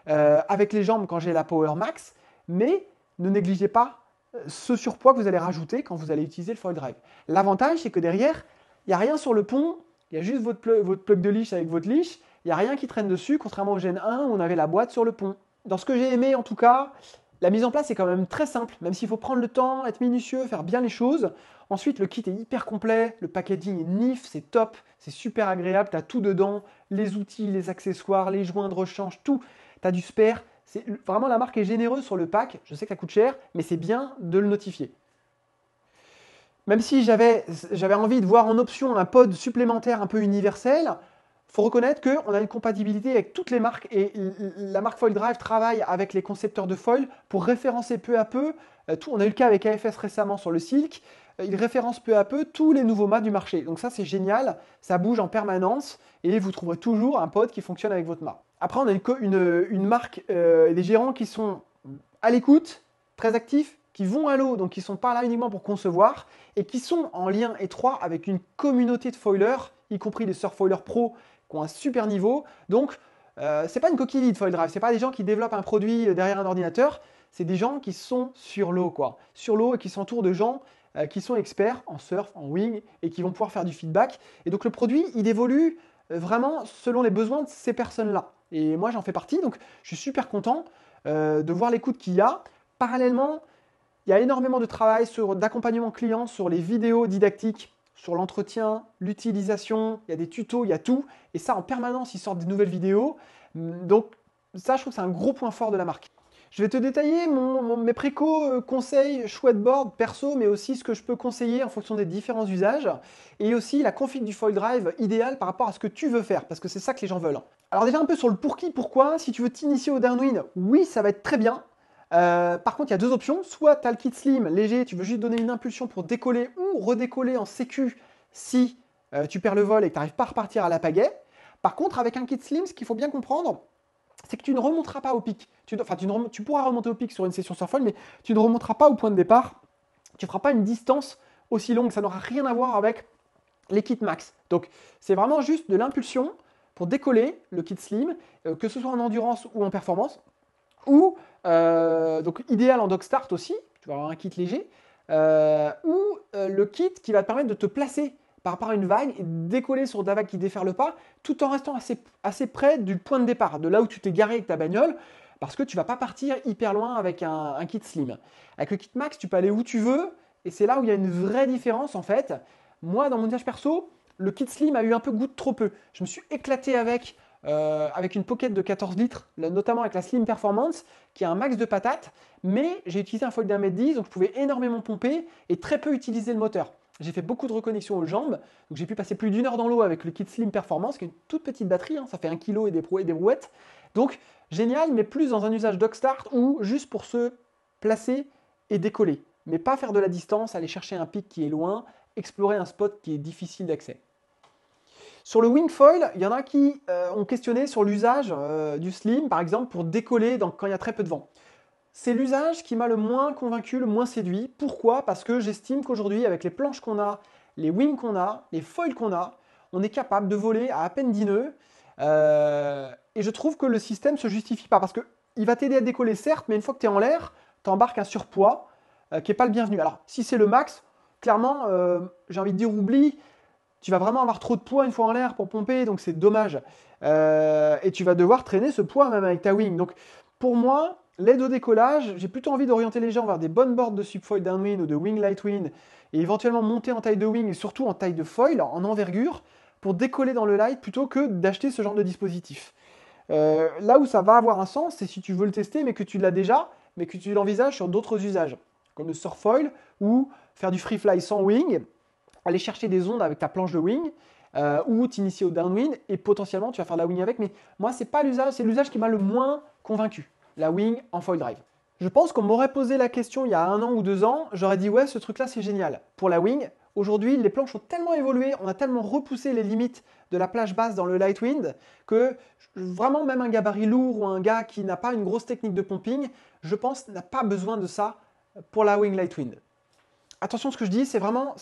S1: avec les jambes quand j'ai la power max, mais ne négligez pas ce surpoids que vous allez rajouter quand vous allez utiliser le foil drive. L'avantage, c'est que derrière, il n'y a rien sur le pont, il y a juste votre plug de leash avec votre leash, il n'y a rien qui traîne dessus, contrairement au Gen 1 où on avait la boîte sur le pont. Dans ce que j'ai aimé en tout cas, la mise en place est quand même très simple, même s'il faut prendre le temps, être minutieux, faire bien les choses. Ensuite, le kit est hyper complet, le packaging est nif, c'est top, c'est super agréable, tu as tout dedans, les outils, les accessoires, les joints de rechange, tout. Tu as du spare. Vraiment, la marque est généreuse sur le pack. Je sais que ça coûte cher, mais c'est bien de le notifier. Même si j'avais envie de voir en option un pod supplémentaire un peu universel, il faut reconnaître qu'on a une compatibilité avec toutes les marques et la marque Foil Drive travaille avec les concepteurs de foil pour référencer peu à peu tout. On a eu le cas avec AFS récemment sur le Silk. Ils référencent peu à peu tous les nouveaux mâts du marché. Donc ça, c'est génial. Ça bouge en permanence et vous trouverez toujours un pod qui fonctionne avec votre mât. Après, on a une marque et des gérants qui sont à l'écoute, très actifs, qui vont à l'eau, donc qui ne sont pas là uniquement pour concevoir et qui sont en lien étroit avec une communauté de foilers, y compris des surf foilers pro qui ont un super niveau. Donc, c'est pas une coquille vide Foil Drive, c'est pas des gens qui développent un produit derrière un ordinateur, c'est des gens qui sont sur l'eau, quoi. Sur l'eau et qui s'entourent de gens qui sont experts en surf, en wing et qui vont pouvoir faire du feedback. Et donc le produit, il évolue vraiment selon les besoins de ces personnes-là. Et moi, j'en fais partie, donc je suis super content de voir l'écoute qu'il y a. Parallèlement, il y a énormément de travail d'accompagnement client sur les vidéos didactiques, sur l'entretien, l'utilisation, il y a des tutos, il y a tout. Et ça, en permanence, ils sortent des nouvelles vidéos. Donc ça, je trouve que c'est un gros point fort de la marque. Je vais te détailler mes préco conseils chouette board perso, mais aussi ce que je peux conseiller en fonction des différents usages, et aussi la config du Foil Drive idéale par rapport à ce que tu veux faire, parce que c'est ça que les gens veulent. Alors déjà un peu sur le pour qui, pourquoi, si tu veux t'initier au downwind, oui, ça va être très bien. Par contre, il y a deux options, soit tu as le kit slim, léger, tu veux juste donner une impulsion pour décoller ou redécoller en sécu si tu perds le vol et que tu n'arrives pas à repartir à la pagaie. Par contre, avec un kit slim, ce qu'il faut bien comprendre, c'est que tu ne remonteras pas au pic. Tu pourras remonter au pic sur une session surfoil, mais tu ne remonteras pas au point de départ. Tu ne feras pas une distance aussi longue. Ça n'aura rien à voir avec les kits max. Donc, c'est vraiment juste de l'impulsion pour décoller le kit slim, que ce soit en endurance ou en performance, ou donc idéal en dog start aussi. Tu vas avoir un kit léger, ou le kit qui va te permettre de te placer par rapport à une vague et décoller sur ta vague qui ne déferle pas, tout en restant assez près du point de départ, de là où tu t'es garé avec ta bagnole, parce que tu ne vas pas partir hyper loin avec un kit slim. Avec le kit max, tu peux aller où tu veux, et c'est là où il y a une vraie différence en fait. Moi, dans mon usage perso, le kit slim a eu un peu goût de trop peu. Je me suis éclaté avec une pocket de 14 litres, notamment avec la Slim Performance, qui a un max de patates, mais j'ai utilisé un foil d'un mètre 10, donc je pouvais énormément pomper et très peu utiliser le moteur. J'ai fait beaucoup de reconnexions aux jambes, donc j'ai pu passer plus d'1 heure dans l'eau avec le kit Slim Performance, qui est une toute petite batterie, hein, ça fait 1 kg et des brouettes. Donc génial, mais plus dans un usage dog start ou juste pour se placer et décoller. Mais pas faire de la distance, aller chercher un pic qui est loin, explorer un spot qui est difficile d'accès. Sur le wingfoil, il y en a qui ont questionné sur l'usage du slim, par exemple, pour décoller quand il y a très peu de vent. C'est l'usage qui m'a le moins convaincu, le moins séduit. Pourquoi? Parce que j'estime qu'aujourd'hui, avec les planches qu'on a, les wings qu'on a, les foils qu'on a, on est capable de voler à peine 10 nœuds. Et je trouve que le système ne se justifie pas. Parce qu'il va t'aider à décoller, certes, mais une fois que tu es en l'air, tu embarques un surpoids qui n'est pas le bienvenu. Alors, si c'est le max, clairement, j'ai envie de dire oublie. Tu vas vraiment avoir trop de poids une fois en l'air pour pomper, donc c'est dommage. Et tu vas devoir traîner ce poids même avec ta wing. Donc, pour moi, l'aide au décollage, j'ai plutôt envie d'orienter les gens vers des bonnes boards de subfoil downwind ou de wing lightwind et éventuellement monter en taille de wing et surtout en taille de foil, en envergure, pour décoller dans le light plutôt que d'acheter ce genre de dispositif. Là où ça va avoir un sens, c'est si tu veux le tester mais que tu l'as déjà, mais que tu l'envisages sur d'autres usages, comme le surfoil ou faire du free fly sans wing, aller chercher des ondes avec ta planche de wing, ou t'initier au downwind et potentiellement tu vas faire de la wing avec. Mais moi, c'est pas l'usage, c'est l'usage qui m'a le moins convaincu, la wing en foil drive. Je pense qu'on m'aurait posé la question il y a 1 an ou 2 ans, j'aurais dit ouais, ce truc-là c'est génial. Pour la wing, aujourd'hui, les planches ont tellement évolué, on a tellement repoussé les limites de la plage basse dans le light wind que vraiment même un gabarit lourd ou un gars qui n'a pas une grosse technique de pumping, je pense n'a pas besoin de ça pour la wing light wind. Attention, ce que je dis, c'est vraiment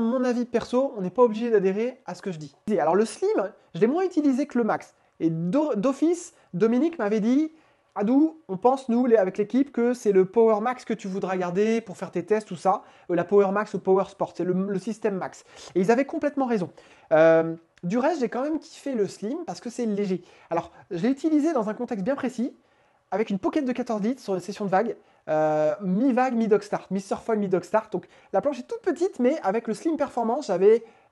S1: mon avis perso, on n'est pas obligé d'adhérer à ce que je dis. Alors le slim, je l'ai moins utilisé que le max. Et d'office, Dominique m'avait dit, Adou, on pense, nous, avec l'équipe, que c'est le Power Max que tu voudras garder pour faire tes tests, tout ça. La Power Max ou Power Sport, c'est le système Max. Et ils avaient complètement raison. Du reste, j'ai quand même kiffé le slim parce que c'est léger. Alors, je l'ai utilisé dans un contexte bien précis, avec une pocket de 14 litres sur une session de vague, mi-vague, mi-dog start, mi-surfoil, mi-dog start. Donc la planche est toute petite, mais avec le Slim Performance,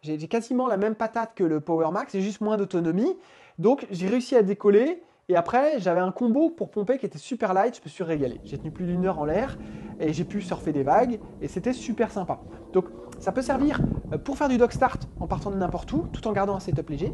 S1: j'ai quasiment la même patate que le Power Max, j'ai juste moins d'autonomie. Donc j'ai réussi à décoller. Et après, j'avais un combo pour pomper qui était super light, je me suis régalé. J'ai tenu plus d'1 heure en l'air et j'ai pu surfer des vagues et c'était super sympa. Donc ça peut servir pour faire du dog start en partant de n'importe où, tout en gardant un setup léger.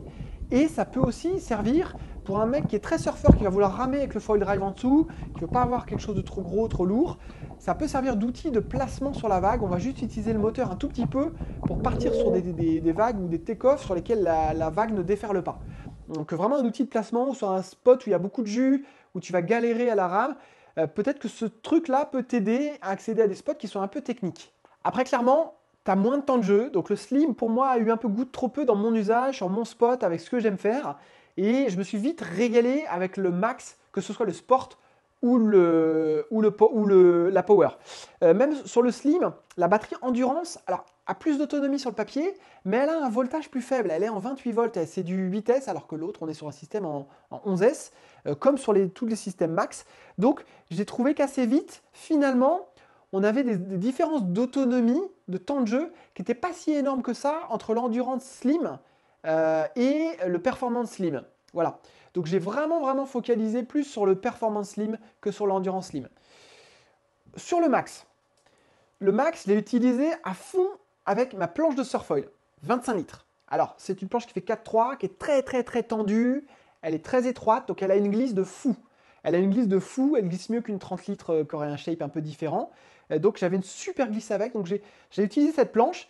S1: Et ça peut aussi servir pour un mec qui est très surfeur, qui va vouloir ramer avec le foil drive en dessous, qui ne veut pas avoir quelque chose de trop gros, trop lourd. Ça peut servir d'outil de placement sur la vague. On va juste utiliser le moteur un tout petit peu pour partir sur des vagues ou des take-off sur lesquels la vague ne déferle pas. Donc vraiment un outil de placement ou sur un spot où il y a beaucoup de jus, où tu vas galérer à la rame. Peut-être que ce truc-là peut t'aider à accéder à des spots qui sont un peu techniques. Après, clairement, tu as moins de temps de jeu. Donc le Slim, pour moi, a eu un peu goût de trop peu dans mon usage, sur mon spot, avec ce que j'aime faire. Et je me suis vite régalé avec le Max, que ce soit le Sport ou la Power. Même sur le Slim, la batterie Endurance a plus d'autonomie sur le papier, mais elle a un voltage plus faible. Elle est en 28 volts, c'est du 8S, alors que l'autre, on est sur un système en 11S, comme sur tous les systèmes Max. Donc, j'ai trouvé qu'assez vite, finalement, on avait des différences d'autonomie, de temps de jeu, qui n'étaient pas si énormes que ça entre l'Endurance Slim et le Performance Slim. Voilà. Donc j'ai vraiment focalisé plus sur le Performance Slim que sur l'Endurance Slim. Sur le Max, je l'ai utilisé à fond avec ma planche de surfoil, 25 litres. Alors, c'est une planche qui fait 4,3, qui est très tendue, elle est très étroite, donc elle a une glisse de fou. Elle glisse mieux qu'une 30 litres qui aurait un shape un peu différent. Donc j'avais une super glisse avec, donc j'ai utilisé cette planche.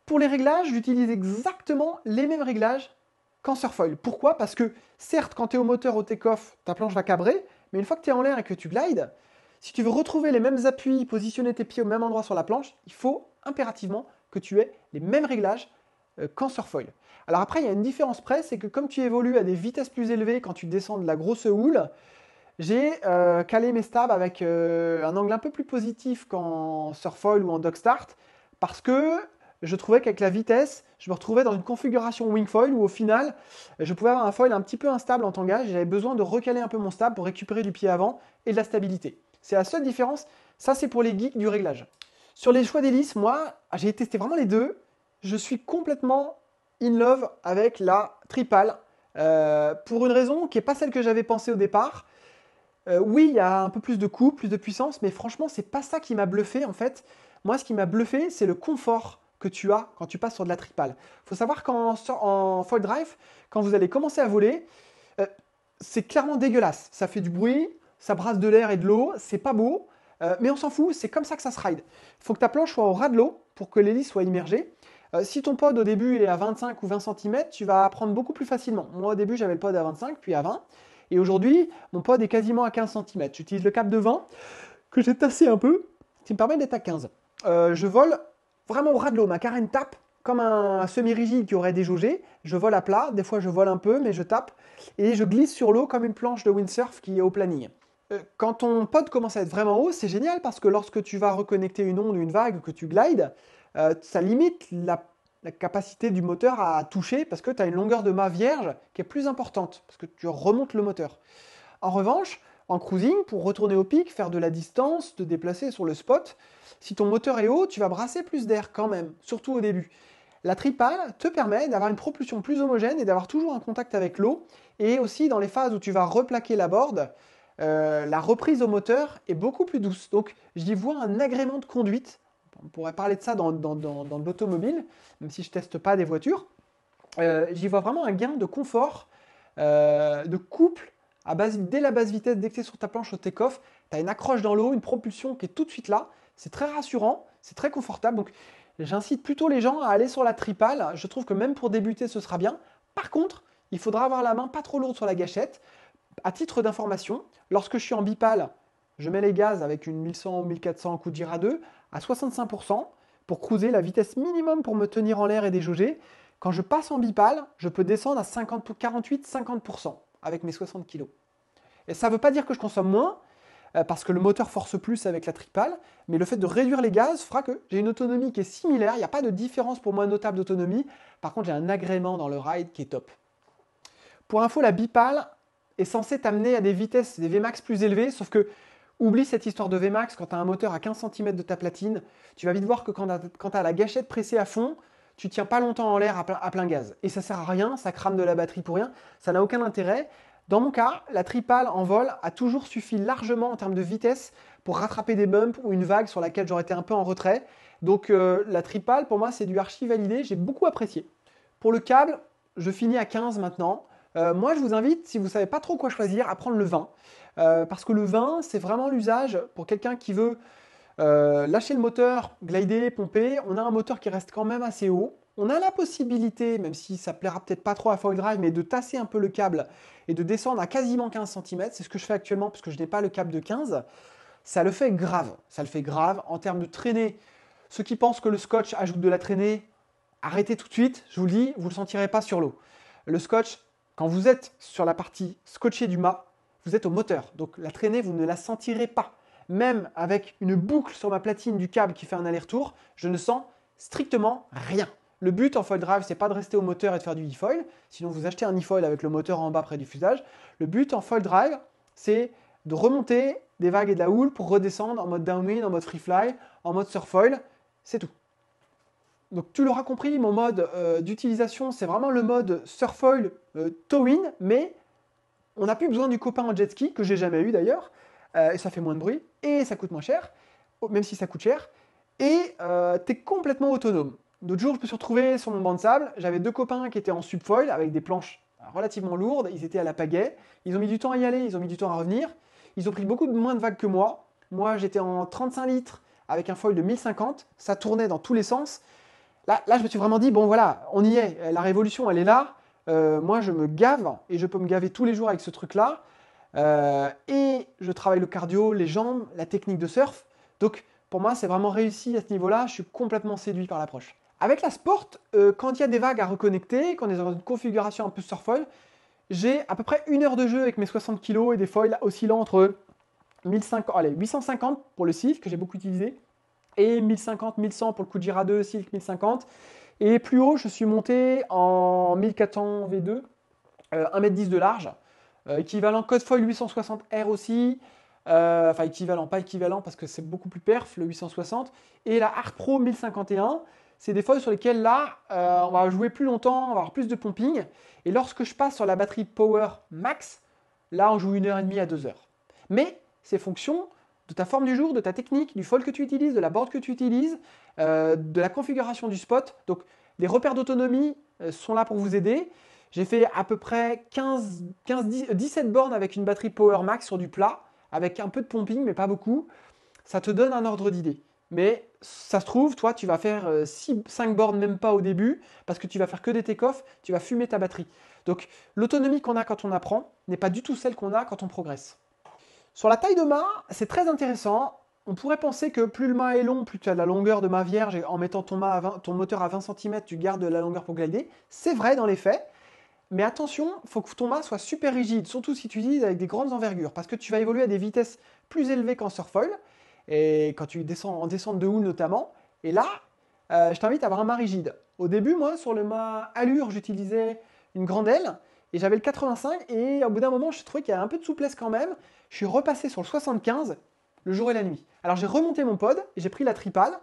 S1: Pour les réglages, j'utilise exactement les mêmes réglages qu'en surfoil. Pourquoi? Parce que certes, quand tu es au moteur, au take-off, ta planche va cabrer, mais une fois que tu es en l'air et que tu glides, si tu veux retrouver les mêmes appuis, positionner tes pieds au même endroit sur la planche, il faut impérativement que tu aies les mêmes réglages qu'en surfoil. Alors après, il y a une différence près, c'est que comme tu évolues à des vitesses plus élevées quand tu descends de la grosse houle, j'ai calé mes stabs avec un angle un peu plus positif qu'en surfoil ou en dog start, parce que je trouvais qu'avec la vitesse, je me retrouvais dans une configuration wing foil où au final, je pouvais avoir un foil un petit peu instable en tangage et j'avais besoin de recaler un peu mon stab pour récupérer du pied avant et de la stabilité. C'est la seule différence. Ça, c'est pour les geeks du réglage. Sur les choix d'hélice, moi, j'ai testé vraiment les deux. Je suis complètement in love avec la tripale pour une raison qui n'est pas celle que j'avais pensée au départ. Oui, il y a un peu plus de coupe, plus de puissance, mais franchement, c'est pas ça qui m'a bluffé en fait. Moi, ce qui m'a bluffé, c'est le confort que tu as quand tu passes sur de la tripale. Il faut savoir qu'en foil drive, quand vous allez commencer à voler, c'est clairement dégueulasse. Ça fait du bruit, ça brasse de l'air et de l'eau, c'est pas beau, mais on s'en fout, c'est comme ça que ça se ride. Il faut que ta planche soit au ras de l'eau pour que l'hélice soit immergée. Si ton pod au début il est à 25 ou 20 cm, tu vas apprendre beaucoup plus facilement. Moi au début j'avais le pod à 25, puis à 20. Et aujourd'hui, mon pod est quasiment à 15 cm. J'utilise le câble de 20 que j'ai tassé un peu, qui me permet d'être à 15. Je vole vraiment au ras de l'eau. Ma carène tape comme un semi-rigide qui aurait déjaugé. Je vole à plat. Des fois, je vole un peu, mais je tape. Et je glisse sur l'eau comme une planche de windsurf qui est au planning. Quand ton pod commence à être vraiment haut, c'est génial parce que lorsque tu vas reconnecter une onde ou une vague, que tu glides, ça limite la capacité du moteur à toucher parce que tu as une longueur de mât vierge qui est plus importante parce que tu remontes le moteur. En revanche, en cruising, pour retourner au pic, faire de la distance, te déplacer sur le spot, si ton moteur est haut, tu vas brasser plus d'air quand même, surtout au début. La tripale te permet d'avoir une propulsion plus homogène et d'avoir toujours un contact avec l'eau. Et aussi dans les phases où tu vas replaquer la board, la reprise au moteur est beaucoup plus douce. Donc j'y vois un agrément de conduite. On pourrait parler de ça dans l'automobile, même si je ne teste pas des voitures. J'y vois vraiment un gain de confort, de couple, dès la basse vitesse, dès que tu es sur ta planche au take-off, tu as une accroche dans l'eau, une propulsion qui est tout de suite là. C'est très rassurant, c'est très confortable. Donc j'incite plutôt les gens à aller sur la tripale. Je trouve que même pour débuter, ce sera bien. Par contre, il faudra avoir la main pas trop lourde sur la gâchette. À titre d'information, lorsque je suis en bipale, je mets les gaz avec une 1100 ou 1400 coup de gire à 2 à 65% pour cruiser la vitesse minimum pour me tenir en l'air et déjauger. Quand je passe en bipale, je peux descendre à 48-50% avec mes 60 kg. Et ça ne veut pas dire que je consomme moins, parce que le moteur force plus avec la tripale, mais le fait de réduire les gaz fera que j'ai une autonomie qui est similaire. Il n'y a pas de différence pour moi notable d'autonomie. Par contre, j'ai un agrément dans le ride qui est top. Pour info, la bipale est censée t'amener à des vitesses, des Vmax plus élevées, sauf que oublie cette histoire de Vmax. Quand tu as un moteur à 15 cm de ta platine, tu vas vite voir que quand tu as la gâchette pressée à fond, tu tiens pas longtemps en l'air à plein gaz. Et ça sert à rien, ça crame de la batterie pour rien, ça n'a aucun intérêt. Dans mon cas, la tripale en vol a toujours suffi largement en termes de vitesse pour rattraper des bumps ou une vague sur laquelle j'aurais été un peu en retrait. Donc la tripale, pour moi, c'est du archi validé, j'ai beaucoup apprécié. Pour le câble, je finis à 15 maintenant. Moi, je vous invite, si vous ne savez pas trop quoi choisir, à prendre le 20. Parce que le 20, c'est vraiment l'usage pour quelqu'un qui veut lâcher le moteur, glider, pomper. On a un moteur qui reste quand même assez haut. On a la possibilité, même si ça plaira peut-être pas trop à foil drive, mais de tasser un peu le câble et de descendre à quasiment 15 cm. C'est ce que je fais actuellement parce que je n'ai pas le câble de 15. Ça le fait grave. Ça le fait grave. En termes de traînée, ceux qui pensent que le scotch ajoute de la traînée, arrêtez tout de suite. Je vous le dis, vous ne le sentirez pas sur l'eau. Le scotch, quand vous êtes sur la partie scotchée du mât, vous êtes au moteur. Donc la traînée, vous ne la sentirez pas. Même avec une boucle sur ma platine du câble qui fait un aller-retour, je ne sens strictement rien. Le but en foil drive, c'est pas de rester au moteur et de faire du e-foil. Sinon, vous achetez un e-foil avec le moteur en bas près du fuselage. Le but en foil drive, c'est de remonter des vagues et de la houle pour redescendre en mode downwind, en mode free fly, en mode surfoil. C'est tout. Donc tu l'auras compris, mon mode d'utilisation, c'est vraiment le mode surfoil towing, mais on n'a plus besoin du copain en jet ski, que j'ai jamais eu d'ailleurs, et ça fait moins de bruit, et ça coûte moins cher, même si ça coûte cher, et tu es complètement autonome. D'autres jours, je me suis retrouvé sur mon banc de sable, j'avais deux copains qui étaient en subfoil avec des planches relativement lourdes, ils étaient à la pagaie, ils ont mis du temps à y aller, ils ont mis du temps à revenir, ils ont pris beaucoup moins de vagues que moi. Moi, j'étais en 35 litres avec un foil de 1050, ça tournait dans tous les sens. Là, je me suis vraiment dit, bon voilà, on y est, la révolution, elle est là. Moi, je me gave, et je peux me gaver tous les jours avec ce truc-là. Et je travaille le cardio, les jambes, la technique de surf. Donc, pour moi, c'est vraiment réussi à ce niveau-là. Je suis complètement séduit par l'approche. Avec la Sport, quand il y a des vagues à reconnecter, quand on est dans une configuration un peu surfoil, j'ai à peu près 1 heure de jeu avec mes 60 kg et des foils oscillant entre 850 pour le Silk, que j'ai beaucoup utilisé, et 1050, 1100 pour le coup de gire à 2, Silk 1050. Et plus haut, je suis monté en 1400 V2, 1m10 de large, équivalent code foil 860R aussi, enfin équivalent, pas équivalent parce que c'est beaucoup plus perf, le 860, et la Art Pro 1051, c'est des foils sur lesquels là, on va jouer plus longtemps, on va avoir plus de pumping, et lorsque je passe sur la batterie Power Max, là on joue 1h30 à 2h. Mais c'est fonction de ta forme du jour, de ta technique, du foil que tu utilises, de la board que tu utilises, de la configuration du spot. Donc les repères d'autonomie sont là pour vous aider. J'ai fait à peu près 17 bornes avec une batterie Power Max sur du plat, avec un peu de pumping, mais pas beaucoup. Ça te donne un ordre d'idée. mais ça se trouve, toi, tu vas faire 5 boards même pas au début, parce que tu vas faire que des take-off, tu vas fumer ta batterie. Donc l'autonomie qu'on a quand on apprend n'est pas du tout celle qu'on a quand on progresse. Sur la taille de mât, c'est très intéressant. On pourrait penser que plus le mât est long, plus tu as de la longueur de mât vierge, et en mettant ton moteur à 20 cm, tu gardes de la longueur pour glider. C'est vrai dans les faits, mais attention, il faut que ton mât soit super rigide, surtout si tu utilises avec des grandes envergures, parce que tu vas évoluer à des vitesses plus élevées qu'en surfoil, et quand tu descends en descente de houle notamment. Et là, je t'invite à avoir un mât rigide. Au début, moi, sur le mât allure, j'utilisais une grande aile, et j'avais le 85, et au bout d'un moment, je trouvais qu'il y avait un peu de souplesse quand même. Je suis repassé sur le 75, le jour et la nuit. Alors j'ai remonté mon pod, et j'ai pris la tripale,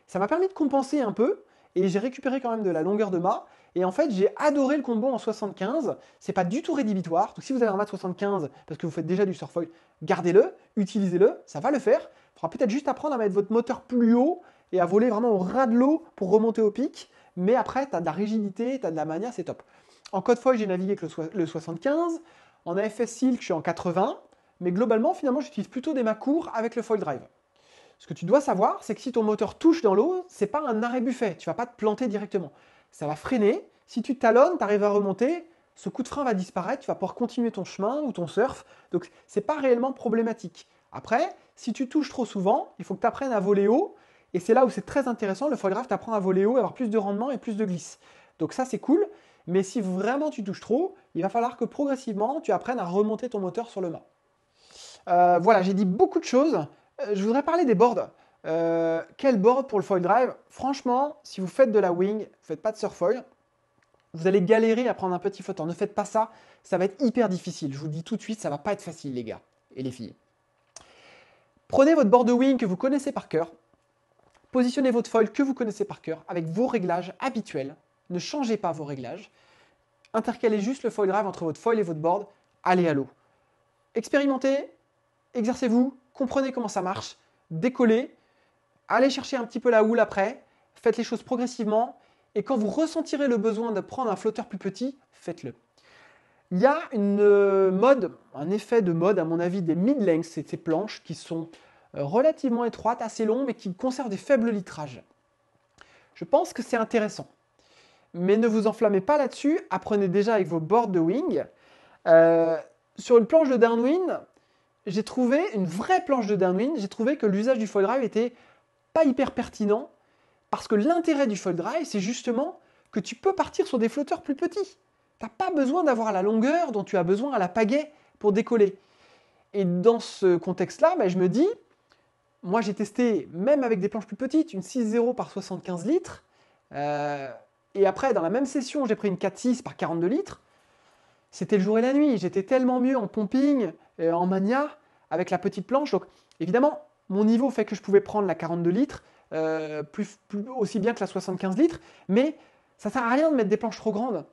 S1: ça m'a permis de compenser un peu, et j'ai récupéré quand même de la longueur de mât. Et en fait, j'ai adoré le combo en 75. C'est pas du tout rédhibitoire. Donc si vous avez un mât de 75 parce que vous faites déjà du surfoil, gardez-le, utilisez-le, ça va le faire. Il faudra peut-être juste apprendre à mettre votre moteur plus haut et à voler vraiment au ras de l'eau pour remonter au pic. Mais après, tu as de la rigidité, tu as de la mania, c'est top. En code foil, j'ai navigué avec le 75. En AFS Silk, je suis en 80. Mais globalement, finalement, j'utilise plutôt des mâts courts avec le foil drive. Ce que tu dois savoir, c'est que si ton moteur touche dans l'eau, c'est pas un arrêt buffet. Tu vas pas te planter directement. Ça va freiner. Si tu talonnes, tu arrives à remonter, ce coup de frein va disparaître, tu vas pouvoir continuer ton chemin ou ton surf. Donc, c'est pas réellement problématique. Après, si tu touches trop souvent, il faut que tu apprennes à voler haut. Et c'est là où c'est très intéressant. Le foil drive t'apprend à voler haut, avoir plus de rendement et plus de glisse. Donc ça, c'est cool. Mais si vraiment tu touches trop, il va falloir que progressivement, tu apprennes à remonter ton moteur sur le mât. Voilà, j'ai dit beaucoup de choses. Je voudrais parler des boards. Quel board pour le foil drive? Franchement, si vous faites de la wing, vous ne faites pas de surfoil, vous allez galérer à prendre un petit flotteur. Ne faites pas ça, ça va être hyper difficile. Je vous le dis tout de suite, ça va pas être facile, les gars et les filles. Prenez votre board de wing que vous connaissez par cœur. Positionnez votre foil que vous connaissez par cœur avec vos réglages habituels. Ne changez pas vos réglages. Intercalez juste le foil drive entre votre foil et votre board. Allez à l'eau. Expérimentez, exercez-vous, comprenez comment ça marche, décollez, allez chercher un petit peu la houle après, faites les choses progressivement, et quand vous ressentirez le besoin de prendre un flotteur plus petit, faites-le. Il y a un effet de mode, à mon avis, des mid-lengths, c'est ces planches qui sont relativement étroites, assez longues, mais qui conservent des faibles litrages. Je pense que c'est intéressant. Mais ne vous enflammez pas là-dessus, apprenez déjà avec vos boards de wing. Sur une planche de downwind, j'ai trouvé une vraie planche de downwind, j'ai trouvé que l'usage du foil drive était pas hyper pertinent, parce que l'intérêt du foil drive, c'est justement que tu peux partir sur des flotteurs plus petits. Tu n'as pas besoin d'avoir la longueur dont tu as besoin à la pagaie pour décoller. Et dans ce contexte-là, je me dis, moi j'ai testé, même avec des planches plus petites, une 6.0 par 75 litres, et après, dans la même session, j'ai pris une 4.6 par 42 litres, c'était le jour et la nuit. J'étais tellement mieux en pumping, en mania, avec la petite planche. Donc, évidemment, mon niveau fait que je pouvais prendre la 42 litres, aussi bien que la 75 litres, mais ça ne sert à rien de mettre des planches trop grandes.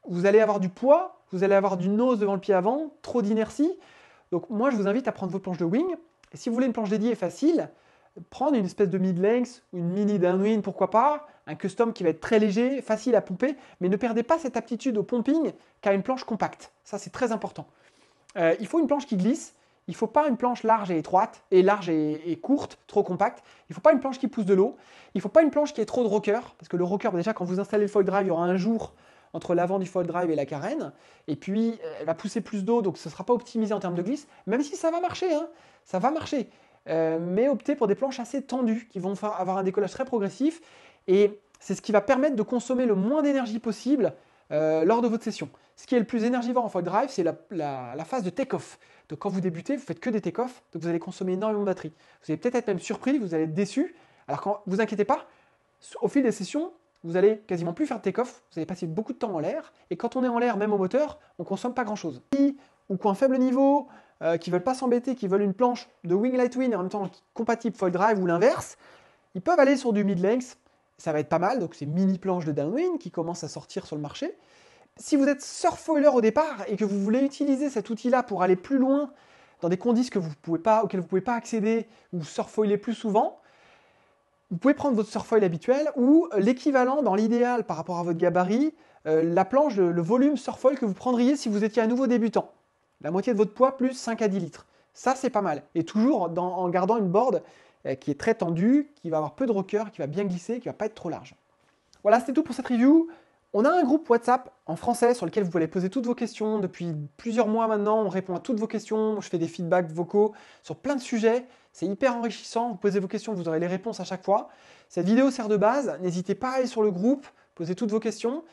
S1: Vous allez avoir du poids, vous allez avoir du nose devant le pied avant, trop d'inertie. Donc, moi, je vous invite à prendre vos planches de wing. Et si vous voulez une planche dédiée facile, prendre une espèce de mid-length ou une mini downwind, pourquoi pas, un custom qui va être très léger, facile à pomper, mais ne perdez pas cette aptitude au pumping qu'à une planche compacte. Ça, c'est très important. Il faut une planche qui glisse, il ne faut pas une planche large et étroite, et large et courte, trop compacte. Il ne faut pas une planche qui pousse de l'eau. Il ne faut pas une planche qui ait trop de rocker, parce que le rocker, déjà, quand vous installez le foil drive, il y aura un jour entre l'avant du foil drive et la carène, et puis elle va pousser plus d'eau, donc ce ne sera pas optimisé en termes de glisse, même si ça va marcher, hein, ça va marcher. Mais optez pour des planches assez tendues qui vont avoir un décollage très progressif, et c'est ce qui va permettre de consommer le moins d'énergie possible lors de votre session. Ce qui est le plus énergivore en foil drive, c'est la phase de take-off. Donc quand vous débutez, vous faites que des take-off, donc vous allez consommer énormément de batterie. Vous allez peut-être être même surpris, vous allez être déçu. Alors quand vous inquiétez pas, au fil des sessions, vous allez quasiment plus faire de take-off, vous allez passer beaucoup de temps en l'air, et quand on est en l'air, même au moteur, on ne consomme pas grand-chose. Ou quoi un faible niveau, qui ne veulent pas s'embêter, qui veulent une planche de wing light wind et en même temps compatible foil drive ou l'inverse, ils peuvent aller sur du mid-length, ça va être pas mal, donc c'est mini planches de downwind qui commencent à sortir sur le marché. Si vous êtes surfoiler au départ et que vous voulez utiliser cet outil-là pour aller plus loin dans des conditions auxquelles vous ne pouvez pas accéder ou surfoiler plus souvent, vous pouvez prendre votre surfoil habituel ou l'équivalent dans l'idéal par rapport à votre gabarit, la planche, le volume surfoil que vous prendriez si vous étiez à nouveau débutant. La moitié de votre poids plus 5 à 10 litres. Ça, c'est pas mal. Et toujours en gardant une board qui est très tendu, qui va avoir peu de rocker, qui va bien glisser, qui va pas être trop large. Voilà, c'était tout pour cette review. On a un groupe WhatsApp en français sur lequel vous pouvez poser toutes vos questions. Depuis plusieurs mois maintenant, on répond à toutes vos questions. Je fais des feedbacks vocaux sur plein de sujets. C'est hyper enrichissant. Vous posez vos questions, vous aurez les réponses à chaque fois. Cette vidéo sert de base. N'hésitez pas à aller sur le groupe, poser toutes vos questions.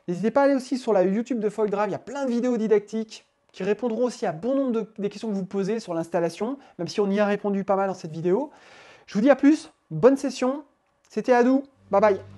S1: N'hésitez pas à aller aussi sur la YouTube de Foil Drive. Il y a plein de vidéos didactiques qui répondront aussi à bon nombre des questions que vous posez sur l'installation, même si on y a répondu pas mal dans cette vidéo. Je vous dis à plus. Bonne session. C'était Adou. Bye bye.